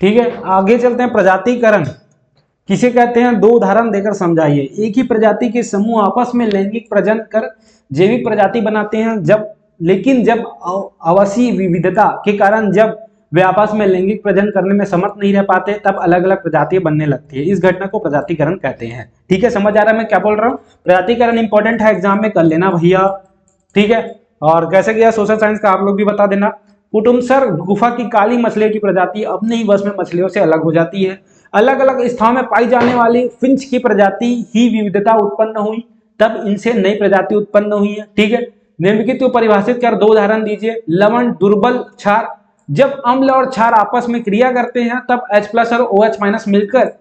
ठीक है, आगे चलते हैं। प्रजातिकरण किसे कहते हैं? दो उदाहरण देकर समझाइए। एक ही प्रजाति के समूह आपस में लैंगिक प्रजनन कर जैविक प्रजाति बनाते हैं, जब लेकिन जब आवासीय विविधता के कारण जब वे आपस में लैंगिक प्रजनन करने में समर्थ नहीं रह पाते, तब अलग अलग प्रजातियां बनने लगती है। इस घटना को प्रजातिकरण कहते हैं। ठीक है, समझ आ रहा है मैं क्या बोल रहा हूँ? प्रजातिकरण इंपॉर्टेंट है, एग्जाम में कर लेना भैया। ठीक है, और कैसे गया सोशल साइंस का आप लोग भी बता देना। कुटुम्बसर गुफा की काली मछलियों की प्रजाति अपने ही वश में मछलियों से अलग हो जाती है। अलग अलग स्थानों में पाई जाने वाली फिंच की प्रजाति ही विविधता उत्पन्न हुई, तब इनसे नई प्रजाति उत्पन्न हुई है। ठीक है, निम्नलिखित को परिभाषित कर दो उदाहरण दीजिए। लवण, दुर्बल क्षार। जब अम्ल और क्षार आपस में क्रिया करते हैं, तब H प्लस और OH माइनस मिलकर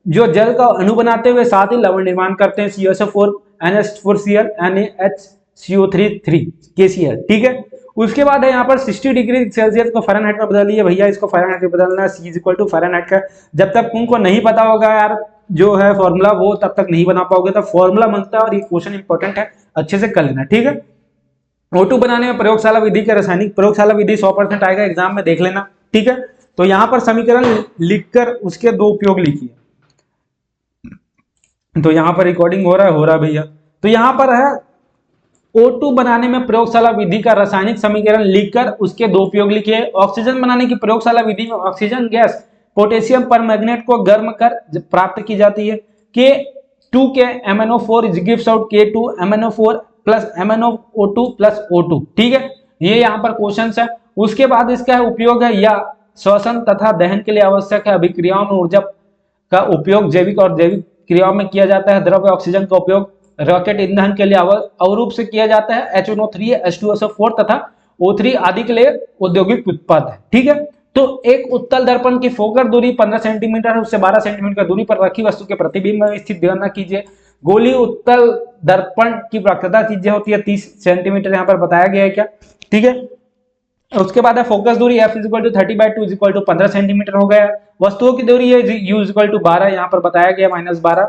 जो जल का अणु बनाते हुए साथ ही लवण निर्माण करते हैं, COSO4 NH4Cl NaHCO3 KCl। ठीक है, उसके बाद है यहाँ पर 60 डिग्री सेल्सियस को फ़ारेनहाइट में बदलिए भैया, इसको फ़ारेनहाइट में बदलना है। C is equal to Fahrenheit का जब तक तुमको नहीं पता होगा यार जो है फॉर्मूला, वो तब तक नहीं बना पाओगे। तो फॉर्मूला मांगता है और ये क्वेश्चन इंपॉर्टेंट है, अच्छे से कर लेना। ठीक है, O2 बनाने में प्रयोगशाला विधि के रासायनिक प्रयोगशाला विधि 100% आएगा, एग्जाम में देख लेना। ठीक है, तो यहाँ पर समीकरण लिखकर उसके दो उपयोग लिखिए। तो यहाँ पर रिकॉर्डिंग हो रहा है भैया। तो यहाँ पर है O2 बनाने में प्रयोगशाला विधि का रासायनिक समीकरण लिखकर उसके दो उपयोग लिखिए। ऑक्सीजन बनाने की प्रयोगशाला विधि में ऑक्सीजन गैस पोटेशियम परमैंगनेट को गर्म कर प्राप्त की जाती है। K2 के MnO4 gives out K2 MnO4 plus MnO2 plus O2। ठीक है, ये यहाँ पर क्वेश्चन है। उसके बाद इसका है उपयोग है या श्वसन तथा दहन के लिए आवश्यक है अभिक्रियाओं में ऊर्जा का उपयोग जैविक और जैविक क्रियाओं में किया जाता है। द्रव्य ऑक्सीजन का उपयोग रॉकेट ईंधन के लिए अवरूप से किया जाता है। HNO3 H2SO4 तथा O3 आदि के लिए औद्योगिक उत्पाद है। ठीक है, तो एक उत्तल दर्पण की फोकस दूरी 15 सेंटीमीटर है, उससे 12 सेंटीमीटर दूरी पर रखी वस्तु के प्रतिबिंब में स्थित गणना कीजिए। गोली उत्तल दर्पण की वक्रता चीजें होती है 30 सेंटीमीटर, यहाँ पर बताया गया है क्या। ठीक है, उसके बाद है फोकस दूरी F is equal to 30/2 is equal to 15 centimetre हो गया। वस्तुओं की दूरी है U इज इक्वल टू 12, यहाँ पर बताया गया -12।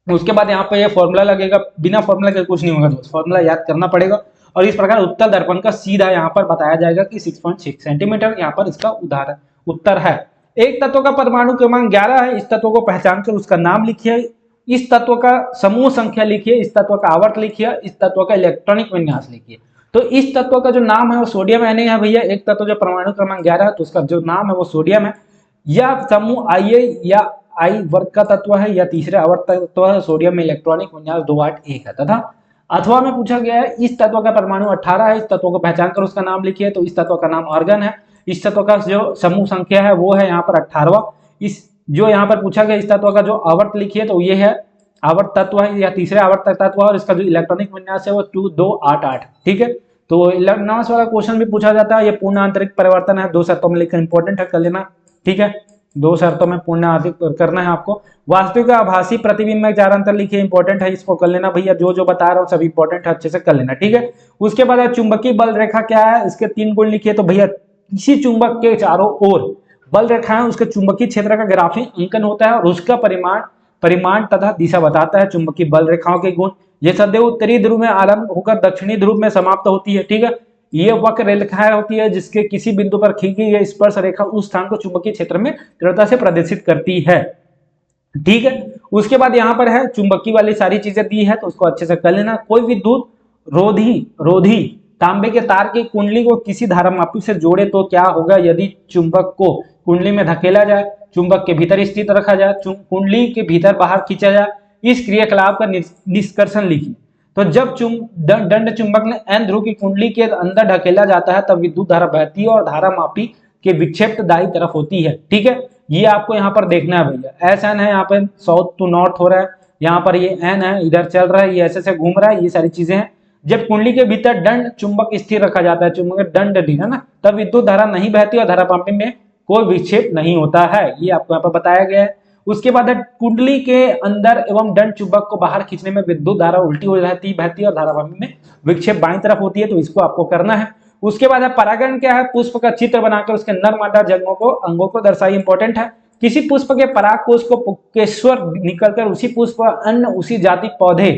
उसके बाद यहाँ पे ये फॉर्मूला लगेगा, बिना फॉर्मूला के कुछ नहीं होगा दोस्त, फॉर्मूला याद करना पड़ेगा। और इस प्रकार उत्तर दर्पण का सीधा यहाँ पर बताया जाएगा कि 6.6 सेंटीमीटर यहाँ पर इसका उदाहरण उत्तर है। एक तत्व का परमाणु क्रमांक 11 है, इस तत्व को पहचान कर उसका नाम लिखिए। इस तत्व का समूह संख्या लिखिए, इस तत्व का आवर्त लिखिए, इस तत्व का इलेक्ट्रॉनिक विन्यास लिखिए। तो इस तत्व का जो नाम है वो सोडियम Na है भैया। एक तत्व जो परमाणु क्रमांक 11 है तो उसका जो नाम है वो सोडियम है। यह समूह IA या I वर्ग का तत्व है या तीसरे आवर्त तत्व है। सोडियम में इलेक्ट्रॉनिक विन्यास 281 है तथा अथवा में पूछा गया है इस तत्व का परमाणु 18 है, इस तत्व को पहचान कर उसका नाम लिखिए। तो इस तत्व का नाम आर्गन है। इस तत्व का जो समूह संख्या है वो है यहाँ पर 18वां। इस जो यहाँ पर पूछा गया इस तत्व का जो आवर्त लिखिए तो ये है आवर्त तत्व है या तीसरे आवर्त तत्व है और इसका जो इलेक्ट्रॉनिक विन्यास है वो 2288। ठीक है, तो इलेक्ट्रॉनिक्स वाला क्वेश्चन भी पूछा जाता है। ये पूर्ण आंतरिक परिवर्तन है, 2 शर्तों में लिखना इंपॉर्टेंट है, कर लेना। ठीक है, 2 शर्तों में पूर्ण आंतरिक करना है आपको। वास्तविक आभासी प्रतिबिंब में 4 अंतर लिखिए, इंपॉर्टेंट है, इसको कर लेना भैया। जो बता रहा हूँ सब इंपॉर्टेंट है, अच्छे से कर लेना। ठीक है, उसके बाद चुंबकीय बल रेखा क्या है, इसके 3 गुण लिखिए। तो भैया किसी चुंबक के चारों ओर बल रेखा है, उसके चुंबकीय क्षेत्र का ग्राफीय अंकन होता है और उसका परिमाण तथा दिशा बताता है। चुंबकीय बल रेखाओं के गुण, ये सदैव उत्तरी ध्रुव में आरंभ होकर दक्षिणी ध्रुव में समाप्त होती है। ठीक है, ये वक्र रेखाएं होती है जिसके किसी बिंदु पर खींची गई स्पर्श रेखा उस स्थान को चुंबकीय क्षेत्र में दृढ़ता से प्रदर्शित करती है। ठीक है, उसके बाद यहाँ पर है चुंबकीय वाली सारी चीजें दी है तो उसको अच्छे से कर लेना। कोई विद्युत रोधी तांबे के तार की कुंडली को किसी धारामापी से जोड़े तो क्या होगा यदि चुंबक को कुंडली में धकेला जाए, चुंबक के भीतर स्थित रखा जाए, कुंडली के भीतर बाहर खींचा जाए, इस क्रियाकलाप का निष्कर्षण लिखिए। तो जब दंड चुंबक ने N ध्रुव की कुंडली के अंदर ढकेला जाता है तब विद्युत धारा बहती है और धारामापी के विक्षेप दायी तरफ होती है। ठीक है, ये आपको यहाँ पर देखना है भैया। SN है, यहाँ पे साउथ टू नॉर्थ हो रहा है, यहाँ पर ये N है, इधर चल रहा है, ये ऐसे घूम रहा है, ये सारी चीजें हैं। जब कुंडली के भीतर दंड चुंबक स्थिर रखा जाता है, चुंबक दंड है ना, तब विद्युत धारा नहीं बहती और धारामापी में कोई विक्षेप नहीं होता है, ये आपको यहाँ पर बताया गया है। उसके बाद कुंडली के अंदर एवं दंड चुंबक को बाहर खींचने में विद्युत धारा उल्टी हो जाती बहती है और धारामापी में विक्षेप बाईं तरफ होती है, तो इसको आपको करना है। उसके बाद परागण क्या है, पुष्प का चित्र बनाकर उसके नर मादा अंगों को दर्शाई, इंपॉर्टेंट है। किसी पुष्प के पराग कोष को पुष्पेश्वर निकलकर उसी पुष्प अन्य उसी जाति पौधे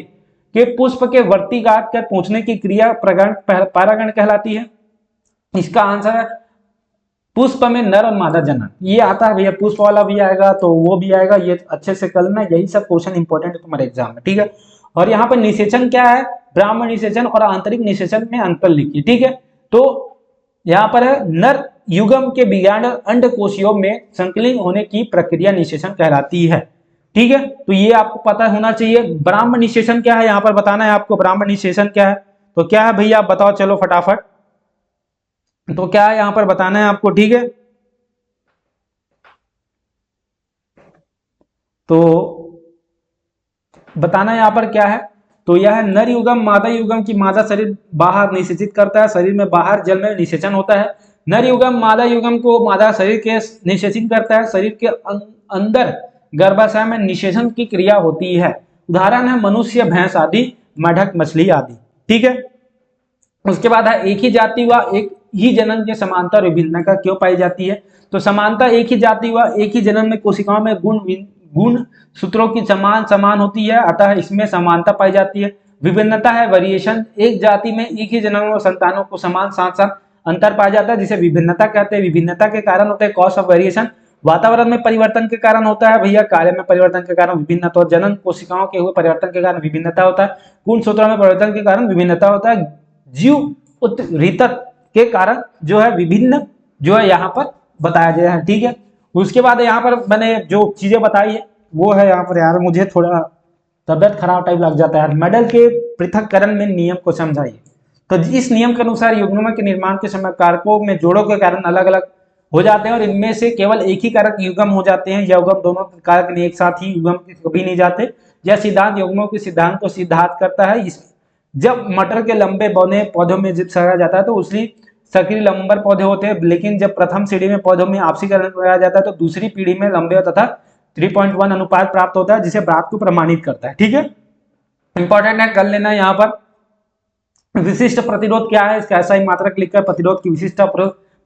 के पुष्प के वर्तिगात कर पहुंचने की क्रिया परागण कहलाती है। इसका आंसर है पुष्प में नर और मादा जनन, ये आता है भैया। पुष्प वाला भी आएगा तो वो भी आएगा, ये अच्छे से कर लेना। यही सब क्वेश्चन इंपॉर्टेंट है तुम्हारे एग्जाम में। ठीक है, और यहाँ पर निषेचन क्या है, ब्राह्मण निषेचन और आंतरिक निषेचन में अंतर लिखिए। ठीक है, तो यहाँ पर है नर युगम के विज्ञान अंडकोशियों में संकलन होने की प्रक्रिया निषेचन कहलाती है। ठीक है, तो ये आपको पता होना चाहिए। ब्राह्मण निषेचन क्या है, यहाँ पर बताना है आपको ब्राह्मण निषेचन क्या है। तो क्या है भैया आप बताओ, चलो फटाफट। तो क्या है यहाँ पर बताना है आपको। ठीक है, तो बताना यहाँ पर क्या है, तो यह है नर युगम मादा युगम की मादा शरीर बाहर निषेचित करता है, शरीर में बाहर जल में निषेचन होता है। नर युगम मादा युगम को मादा शरीर के निषेचित करता है, शरीर के अंदर गर्भाशय में निषेचन की क्रिया होती है। उदाहरण है मनुष्य, भैंस आदि, मेढक, मछली आदि। ठीक है, उसके बाद है एक ही जाति व एक ही जनन के समानता और विभिन्नता क्यों पाई जाती है। तो समानता एक ही जाति व एक ही जनन में कोशिकाओं में गुण सूत्रों की समान होती है, अतः इसमें समानता पाई जाती है। विभिन्नता है वेरिएशन, एक जाति में एक ही जनन में संतानों को समान साथ साथ अंतर पाया जाता है जिसे विभिन्नता कहते हैं। विभिन्नता के कारण होते हैं कॉज ऑफ वेरिएशन, वातावरण में परिवर्तन के कारण होता है भैया, कार्य में परिवर्तन के कारण विभिन्नता, और जनन कोशिकाओं के हुए परिवर्तन के कारण विभिन्नता होता है। गुण सूत्रों में परिवर्तन के कारण विभिन्नता होता है। जीव उत्तरितत के कारण जो है विभिन्न जो है यहाँ पर बताया गया है। ठीक है, उसके बाद यहाँ पर मैंने जो चीजें बताई है वो है यहाँ पर, यार मुझे थोड़ा तबियत खराब टाइप लग जाता है। मेडल के पृथक्करण में नियम को समझाइए। तो इस नियम के अनुसार युग्मों के निर्माण के समय कारकों में जोड़ों के कारण अलग अलग हो जाते हैं और इनमें से केवल एक ही कारक युग्म हो जाते हैं। युग्म दोनों कारक ने एक साथ ही युग्म कभी नहीं जाते। यह सिद्धांत युग्मों के सिद्धांत को सिद्धांत करता है। इस जब मटर के लंबे बौने पौधों में जब सड़ा जाता है तो उसकी सक्रिय लंबर पौधे होते हैं, लेकिन जब प्रथम सीढ़ी में पौधों में आपसीकरण कराया जाता है तो दूसरी पीढ़ी में लंबे तथा 3.1 अनुपात प्राप्त होता है जिसे बात को प्रमाणित करता है। ठीक है, इंपॉर्टेंट है, कर लेना। यहाँ पर विशिष्ट प्रतिरोध क्या है, इसका ऐसा ही मात्रक लिखकर प्रतिरोध की विशिष्ट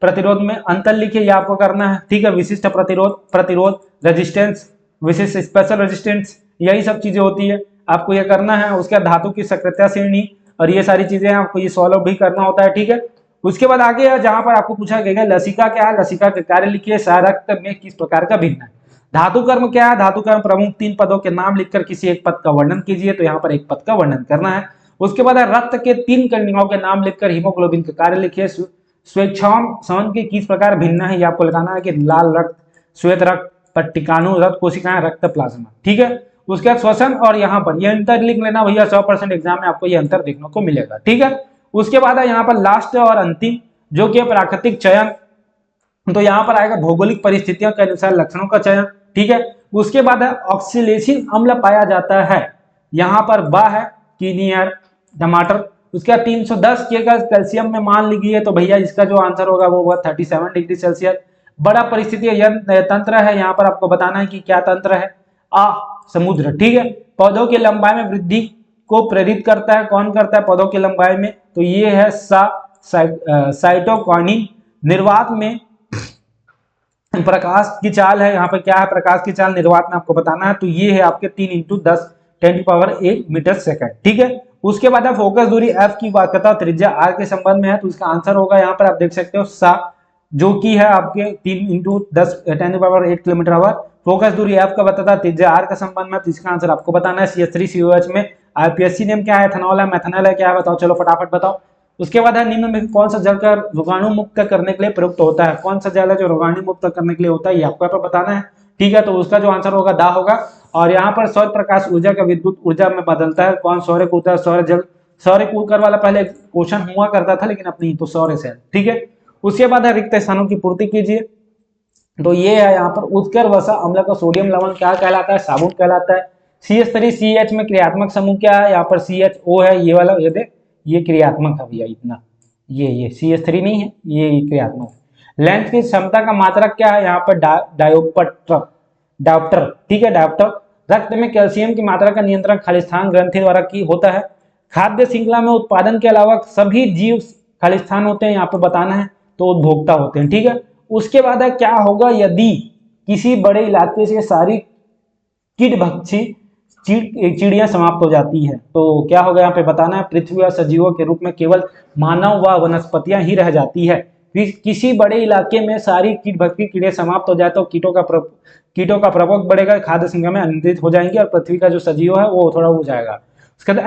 प्रतिरोध में अंतर लिखिए, ये आपको करना है। ठीक है, विशिष्ट प्रतिरोध रेजिस्टेंस, विशिष्ट स्पेशल रेजिस्टेंस, यही सब चीजें होती है, आपको ये करना है। उसके बाद धातु की सक्रियता श्रेणी और ये सारी चीजें आपको ये सॉल्व भी करना होता है। ठीक है, उसके बाद आगे है जहां पर आपको पूछा गया लसिका क्या है, लसिका के कार्य लिखिए, संरक्त में किस प्रकार का भिन्न है। धातु कर्म क्या है, धातु कर्म प्रमुख 3 पदों के नाम लिखकर किसी एक पद का वर्णन कीजिए, तो यहाँ पर एक पद का वर्णन करना है। उसके बाद है रक्त के 3 कणिकाओं के नाम लिखकर हीमोग्लोबिन के कार्य लिखिए। स्वेच्छाओं के किस प्रकार भिन्न है, ये आपको लगाना है कि लाल रक्त, श्वेत रक्त, पट्टिकाणु रक्त कोशिकाएं, रक्त प्लाज्मा। ठीक है, उसके बाद श्वसन और यहाँ पर ये अंतर लिख लेना भैया, 100% एग्जाम में आपको ये अंतर देखने को मिलेगा। ठीक है, उसके बाद है यहाँ पर लास्ट और अंतिम जो कि प्राकृतिक चयन, तो यहाँ पर आएगा भौगोलिक परिस्थितियों के अनुसार लक्षणों का चयन। ठीक है, उसके बाद है ऑक्सीलेसिन अम्ल पाया जाता है, यहाँ पर बा है कीनियर टमाटर। उसके बाद 310 के का कैल्शियम में मान लीजिए, तो भैया इसका जो आंसर होगा वो होगा 37 डिग्री सेल्सियस। बड़ा परिस्थिति तंत्र है, यहाँ पर आपको बताना है कि क्या तंत्र है, समुद्र। ठीक है, पौधों की लंबाई में वृद्धि को प्रेरित करता है, कौन करता है पौधों की लंबाई में, तो ये है साइटोकाइनिन। निर्वात में प्रकाश की चाल है, यहाँ पर क्या है प्रकाश की चाल निर्वात में आपको बताना है, तो ये है आपके 3 × 10⁸ मीटर सेकंड। ठीक है, उसके बाद आप फोकस दूरी f की वक्रता त्रिज्या r के संबंध में है, तो इसका आंसर होगा यहाँ पर आप देख सकते हो सा, जो कि है आपके 3 × 10⁸ किलोमीटर/आवर। फोकस दूरी f का बताता त्रिज्या r का संबंध में, तो इसका आंसर आपको बताना है CH3COH में IPSC नेम क्या है, एथेनॉल है, मेथनॉल है, क्या है बताओ, चलो फटाफट बताओ। उसके बाद है निम्न में कौन सा जल का रोगाणु मुक्त करने के लिए प्रयुक्त होता है, कौन सा जल है जो रोगाणु मुक्त करने के लिए होता है, ये आपको यहाँ पर बताना है। ठीक है, तो उसका जो आंसर होगा दा होगा। और यहाँ पर सौर प्रकाश ऊर्जा का विद्युत ऊर्जा में बदलता है, कौन सौर्य कूकर, सौर जल, सौर्य कूकर वाला पहले क्वेश्चन हुआ करता था, लेकिन अपनी तो सौर्य सेल। ठीक है, उसके बाद है रिक्त स्थानों की पूर्ति कीजिए, तो ये है यहाँ पर उत्कर वसा अम्ल का सोडियम लवण क्या कहलाता है, साबुन कहलाता है। CH3CH में क्रियात्मक समूह क्या है, यहाँ पर CHO है, ये वाला, ये देख ये क्रियात्मक है भैया, इतना ये CH3 नहीं है, ये क्रियात्मक। लेंस की क्षमता का मात्रक क्या है, यहाँ पर डायोप्टर। ठीक है, डायोप्टर। रक्त में कैल्शियम की मात्रा का नियंत्रण खालिस्तान ग्रंथि द्वारा की होता है। खाद्य श्रृंखला में उत्पादन के अलावा सभी जीव खालिस्तान होते हैं, यहाँ पे बताना है, तो उपभोक्ता होते हैं। ठीक है, उसके बाद है क्या होगा यदि किसी बड़े इलाके से सारी कीटभक्षी चिड़िया समाप्त हो जाती है, तो क्या होगा यहाँ पे बताना है, पृथ्वी और सजीवों के रूप में केवल मानव व वनस्पतियां ही रह जाती है। किसी बड़े इलाके में सारी कीटभक्षी कीड़े समाप्त हो जाए तो कीटों का प्रकोप बढ़ेगा, खाद्य श्रृंखला में अनियंत्रित हो जाएंगे और पृथ्वी का जो सजीव है वो थोड़ा हो जाएगा। उसके बाद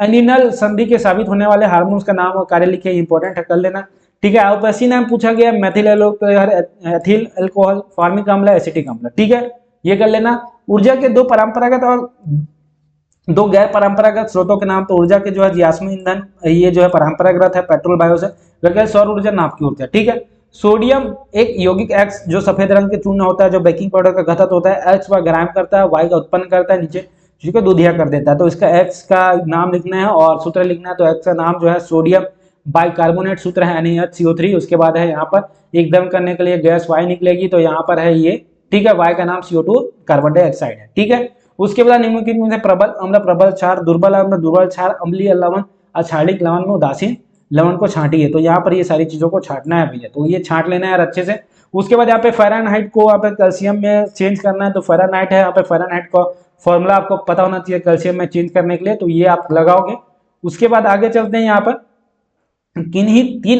एनिनल संधि के साबित होने वाले हार्मोन्स का नाम और कार्य लिखे, इंपॉर्टेंट है, कर लेना। ठीक है, आईयूपीएससी नाम पूछा गया, मेथिल एथिल अल्कोहल, फॉर्मिक अम्ल, एसिटिक अम्ल। ठीक है, ये कर लेना। ऊर्जा के 2 परंपरागत और 2 गैर परंपरागत स्रोतों के नाम, तो ऊर्जा के जो है जीवाश्म ईंधन, ये जो है परंपरागत है पेट्रोल बायो से, वगैरह सौर ऊर्जा नाप की ऊर्जा। ठीक है, सोडियम एक यौगिक X जो सफेद रंग के चूर्ण होता है, जो बेकिंग पाउडर का घटक होता है, H वह ग्राम करता है, Y का उत्पन्न करता है, नीचे जिसको दूधिया कर देता है, तो इसका X का नाम लिखना है और सूत्र लिखना है, तो X का नाम जो है सोडियम बाइकार्बोनेट, सूत्र है NaHCO3। उसके बाद है यहाँ पर एकदम करने के लिए गैस Y निकलेगी, तो यहाँ पर है ये। ठीक है, Y का नाम CO2 कार्बन डाइऑक्साइड है। ठीक है, उसके बाद निम्नलिखित में से प्रबल अम्ल, प्रबल क्षार, दुर्बल अम्ल, दुर्बल क्षार, अम्लीय लवण, अक्षारिक लवण में उदासीन लवण को छांटिए, तो यहाँ पर ये सारी चीजों को छांटना है भैया, तो ये छांट लेना है यार अच्छे से। उसके बाद यहाँ पे फ़ारेनहाइट को यहाँ पे कैल्शियम में चेंज करना है, तो फ़ारेनहाइट है, यहाँ पे फ़ारेनहाइट का फॉर्मूला आपको पता होना चाहिए कैल्शियम में चेंज करने के लिए, तो ये आप लगाओगे। उसके बाद आगे चलते हैं, यहाँ पर किन्हीं 3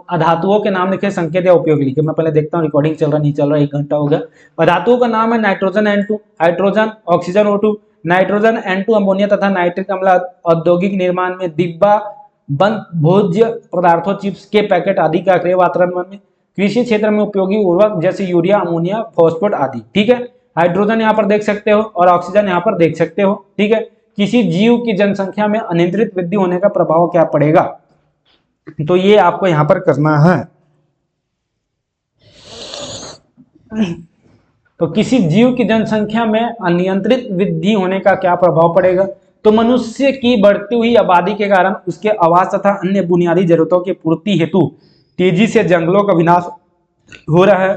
अधातुओं के नाम लिखे, संकेत या उपयोग लिखे। मैं पहले देखता हूँ रिकॉर्डिंग चल रहा नहीं चल रहा, 1 घंटा हो गया। अधातुओं का नाम है nitrogen N2, hydrogen oxygen O2, nitrogen N2 ammonia तथा नाइट्रिक अम्ल औद्योगिक निर्माण में, डिब्बा बंद भोज्य पदार्थों, चिप्स के पैकेट आदि का अक्रिय वातावरण में, कृषि क्षेत्र में उपयोगी उर्वरक जैसे यूरिया, अमोनिया, फॉस्फेट आदि। ठीक है, हाइड्रोजन यहाँ पर देख सकते हो और ऑक्सीजन यहाँ पर देख सकते हो। ठीक है, किसी जीव की जनसंख्या में अनियंत्रित वृद्धि होने का प्रभाव क्या पड़ेगा, तो ये आपको यहां पर करना है। तो किसी जीव की जनसंख्या में अनियंत्रित वृद्धि होने का क्या प्रभाव पड़ेगा, तो मनुष्य की बढ़ती हुई आबादी के कारण उसके आवास तथा अन्य बुनियादी जरूरतों की पूर्ति हेतु तेजी से जंगलों का विनाश हो रहा है,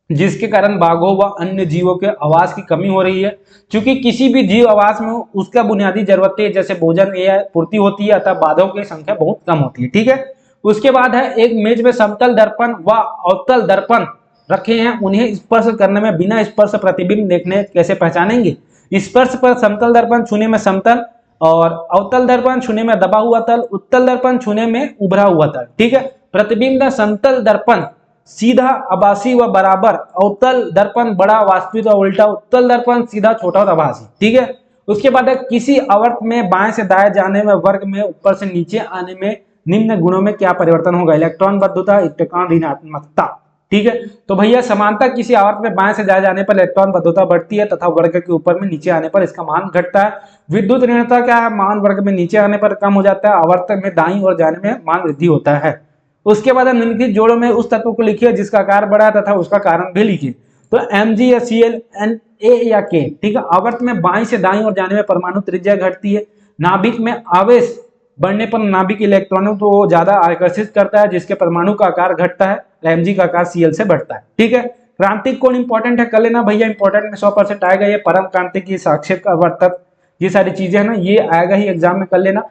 जिसके कारण बाघों व अन्य जीवों के आवास की कमी हो रही है। क्योंकि किसी भी जीव आवास में उसका बुनियादी जरूरतें जैसे भोजन या पूर्ति होती है, अतः बाघों की संख्या बहुत कम होती है। ठीक है, उसके बाद है एक मेज में समतल दर्पण व अवतल दर्पण रखे हैं, उन्हें स्पर्श करने में बिना स्पर्श प्रतिबिंब देखने कैसे पहचानेंगे। स्पर्श पर समतल दर्पण छूने में समतल और अवतल दर्पण छूने में दबा हुआ तल, उत्तल दर्पण छूने में उभरा हुआ तल। ठीक है, प्रतिबिंब समतल दर्पण सीधा आभासी व बराबर, अवतल दर्पण बड़ा वास्तविक और उल्टा, उत्तल दर्पण सीधा छोटा और आभासी। ठीक है, उसके बाद है किसी आवर्त में बाएं से दाएं जाने में, वर्ग में ऊपर से नीचे आने में निम्न गुणों में क्या परिवर्तन होगा? इलेक्ट्रॉन बद्धता, इलेक्ट्रॉन ऋणात्मकता। ठीक है, तो भैया समानता किसी आवर्त में बाएं से दाएं जाने पर इलेक्ट्रॉन बद्धता बढ़ती है तथा वर्ग के ऊपर में नीचे आने पर इसका मान घटता है। विद्युत ऋणता क्या है? मान वर्ग में नीचे आने पर कम हो जाता है, आवर्त में दाईं ओर जाने में मान वृद्धि होता है। उसके बाद निम्नलिखित जोड़ों में उस तत्व को लिखिए जिसका आकार बड़ा है तथा उसका कारण भी लिखिए। तो Mg या Cl, N, A या K। ठीक है, आवर्त में बाईं से दाईं ओर जाने में परमाणु त्रिज्या घटती है। नाभिक में आवेश बढ़ने पर नाभिक इलेक्ट्रॉनों को ज्यादा आकर्षित करता है जिसके परमाणु का आकार घटता है, Mg का आकार Cl से बढ़ता है। ठीक है, क्रांतिक कोण इंपॉर्टेंट है, कर लेना भैया, इंपॉर्टेंट में 100% आएगा। ये परम क्रांतिक की साक्षिक आवर्तक, ये सारी चीजें है ना, ये आएगा ही एग्जाम में, कर लेना।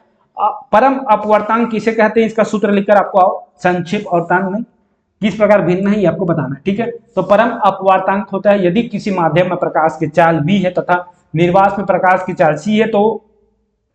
परम अपवर्तांक किसे कहते हैं? इसका सूत्र लिखकर आपको आओ, संक्षिप्त अवर्तांक नहीं, किस प्रकार भिन्न है ये आपको बताना है। ठीक है, तो परम अपवर्तांक होता है यदि किसी माध्यम में प्रकाश की चाल v है तथा निर्वात में प्रकाश की चाल c है, तो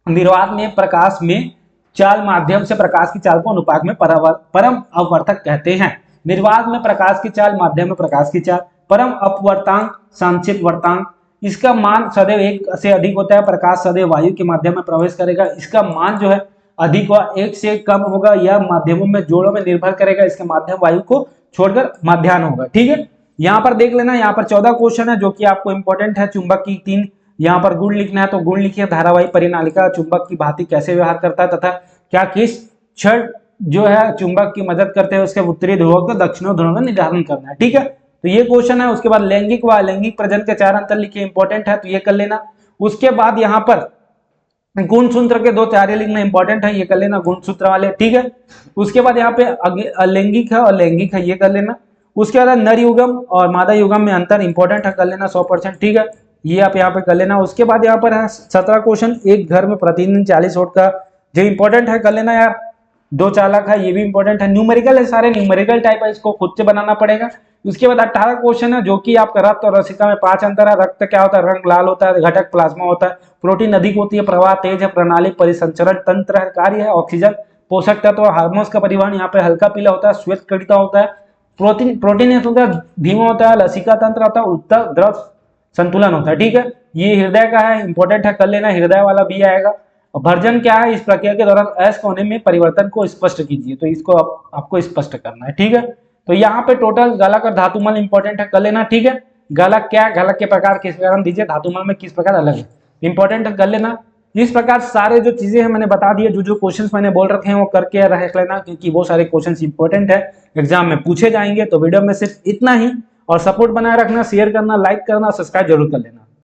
निर्वात में प्रकाश में चाल माध्यम से प्रकाश की चाल को अनुपात में परम अपवर्तक कहते हैं। निर्वात में प्रकाश की चाल, माध्यम में प्रकाश की चाल। परम अपवर्तांक, संक्षिप्त वर्तांक, इसका मान सदैव 1 से अधिक होता है। प्रकाश सदैव वायु के माध्यम में प्रवेश करेगा, इसका मान जो है अधिक व 1 से कम होगा। यह माध्यमों में जोड़ों में निर्भर करेगा, इसका माध्यम वायु को छोड़कर मध्याह्न होगा। ठीक है, यहाँ पर देख लेना, यहाँ पर 14 क्वेश्चन है जो कि आपको इंपॉर्टेंट है। चुंबक की 3 यहाँ पर गुण लिखना है, तो गुण लिखिए। धारावाही परिनालिका चुंबक की भांति कैसे व्यवहार करता है तथा क्या किस क्षण जो है चुंबक की मदद करते हैं उसके उत्तरी ध्रुव को दक्षिणी ध्रुव में निर्धारण करना है। ठीक है, तो ये क्वेश्चन है। उसके बाद लैंगिक व अलैंगिक प्रजनन के 4 अंतर लिखिए, इंपॉर्टेंट है, तो ये कर लेना। उसके बाद यहाँ पर गुणसूत्र के 2 कार्य लिखना इंपॉर्टेंट है, ये कर लेना, गुणसूत्र वाले। ठीक है, उसके बाद यहाँ पे अलैंगिक है और लैंगिक है, ये कर लेना। उसके बाद नर युगम और मादा युगम में अंतर इंपॉर्टेंट है, कर लेना 100%। ठीक है, ये आप यहाँ पे कर लेना। उसके बाद यहाँ पर है 17 क्वेश्चन, एक घर में प्रतिदिन 40 वोट का, जो इंपॉर्टेंट है, कर लेना यार। 2 चालक है, ये भी इंपॉर्टेंट है। न्यूमेरिकल है, सारे न्यूमेरिकल टाइप है, इसको खुद से बनाना पड़ेगा। उसके बाद 18 क्वेश्चन है जो कि आपका रक्त और रसिका में 5 अंतर है। रक्त क्या होता है? रंग लाल होता है, घटक प्लाज्मा होता है, प्रोटीन अधिक होती है, प्रवाह तेज है, प्रणाली परिसंचरण तंत्र है, कार्य है ऑक्सीजन, पोषक तत्व, हार्मोन्स का परिवहन यहाँ पे हल्का पीला होता है, श्वेत कणिका होता है, प्रोटीन होता है, धीमा होता है, लसिका तंत्र होता है, उत्तर द्रव संतुलन होता है। ठीक है, ये हृदय का है, इंपॉर्टेंट है, कर लेना, हृदय वाला भी आएगा। भर्जन क्या है? इस प्रक्रिया के दौरान अयस्क होने में परिवर्तन को स्पष्ट कीजिए, तो इसको आपको स्पष्ट करना है। ठीक है, तो यहाँ पे टोटल गलक और धातुमल इंपॉर्टेंट है, कर लेना। ठीक है, गलक क्या, गलक के प्रकार किस प्रकार दीजिए, धातुमल में किस प्रकार अलग है, इंपॉर्टेंट है, कर लेना। इस प्रकार सारे जो चीजें हैं मैंने बता दिए, जो क्वेश्चंस मैंने बोल रखे हैं वो करके रख लेना, क्योंकि वो सारे क्वेश्चंस इंपॉर्टेंट है, एग्जाम में पूछे जाएंगे। तो वीडियो में सिर्फ इतना ही, और सपोर्ट बनाए रखना, शेयर करना, लाइक करना, सब्सक्राइब जरूर कर लेना।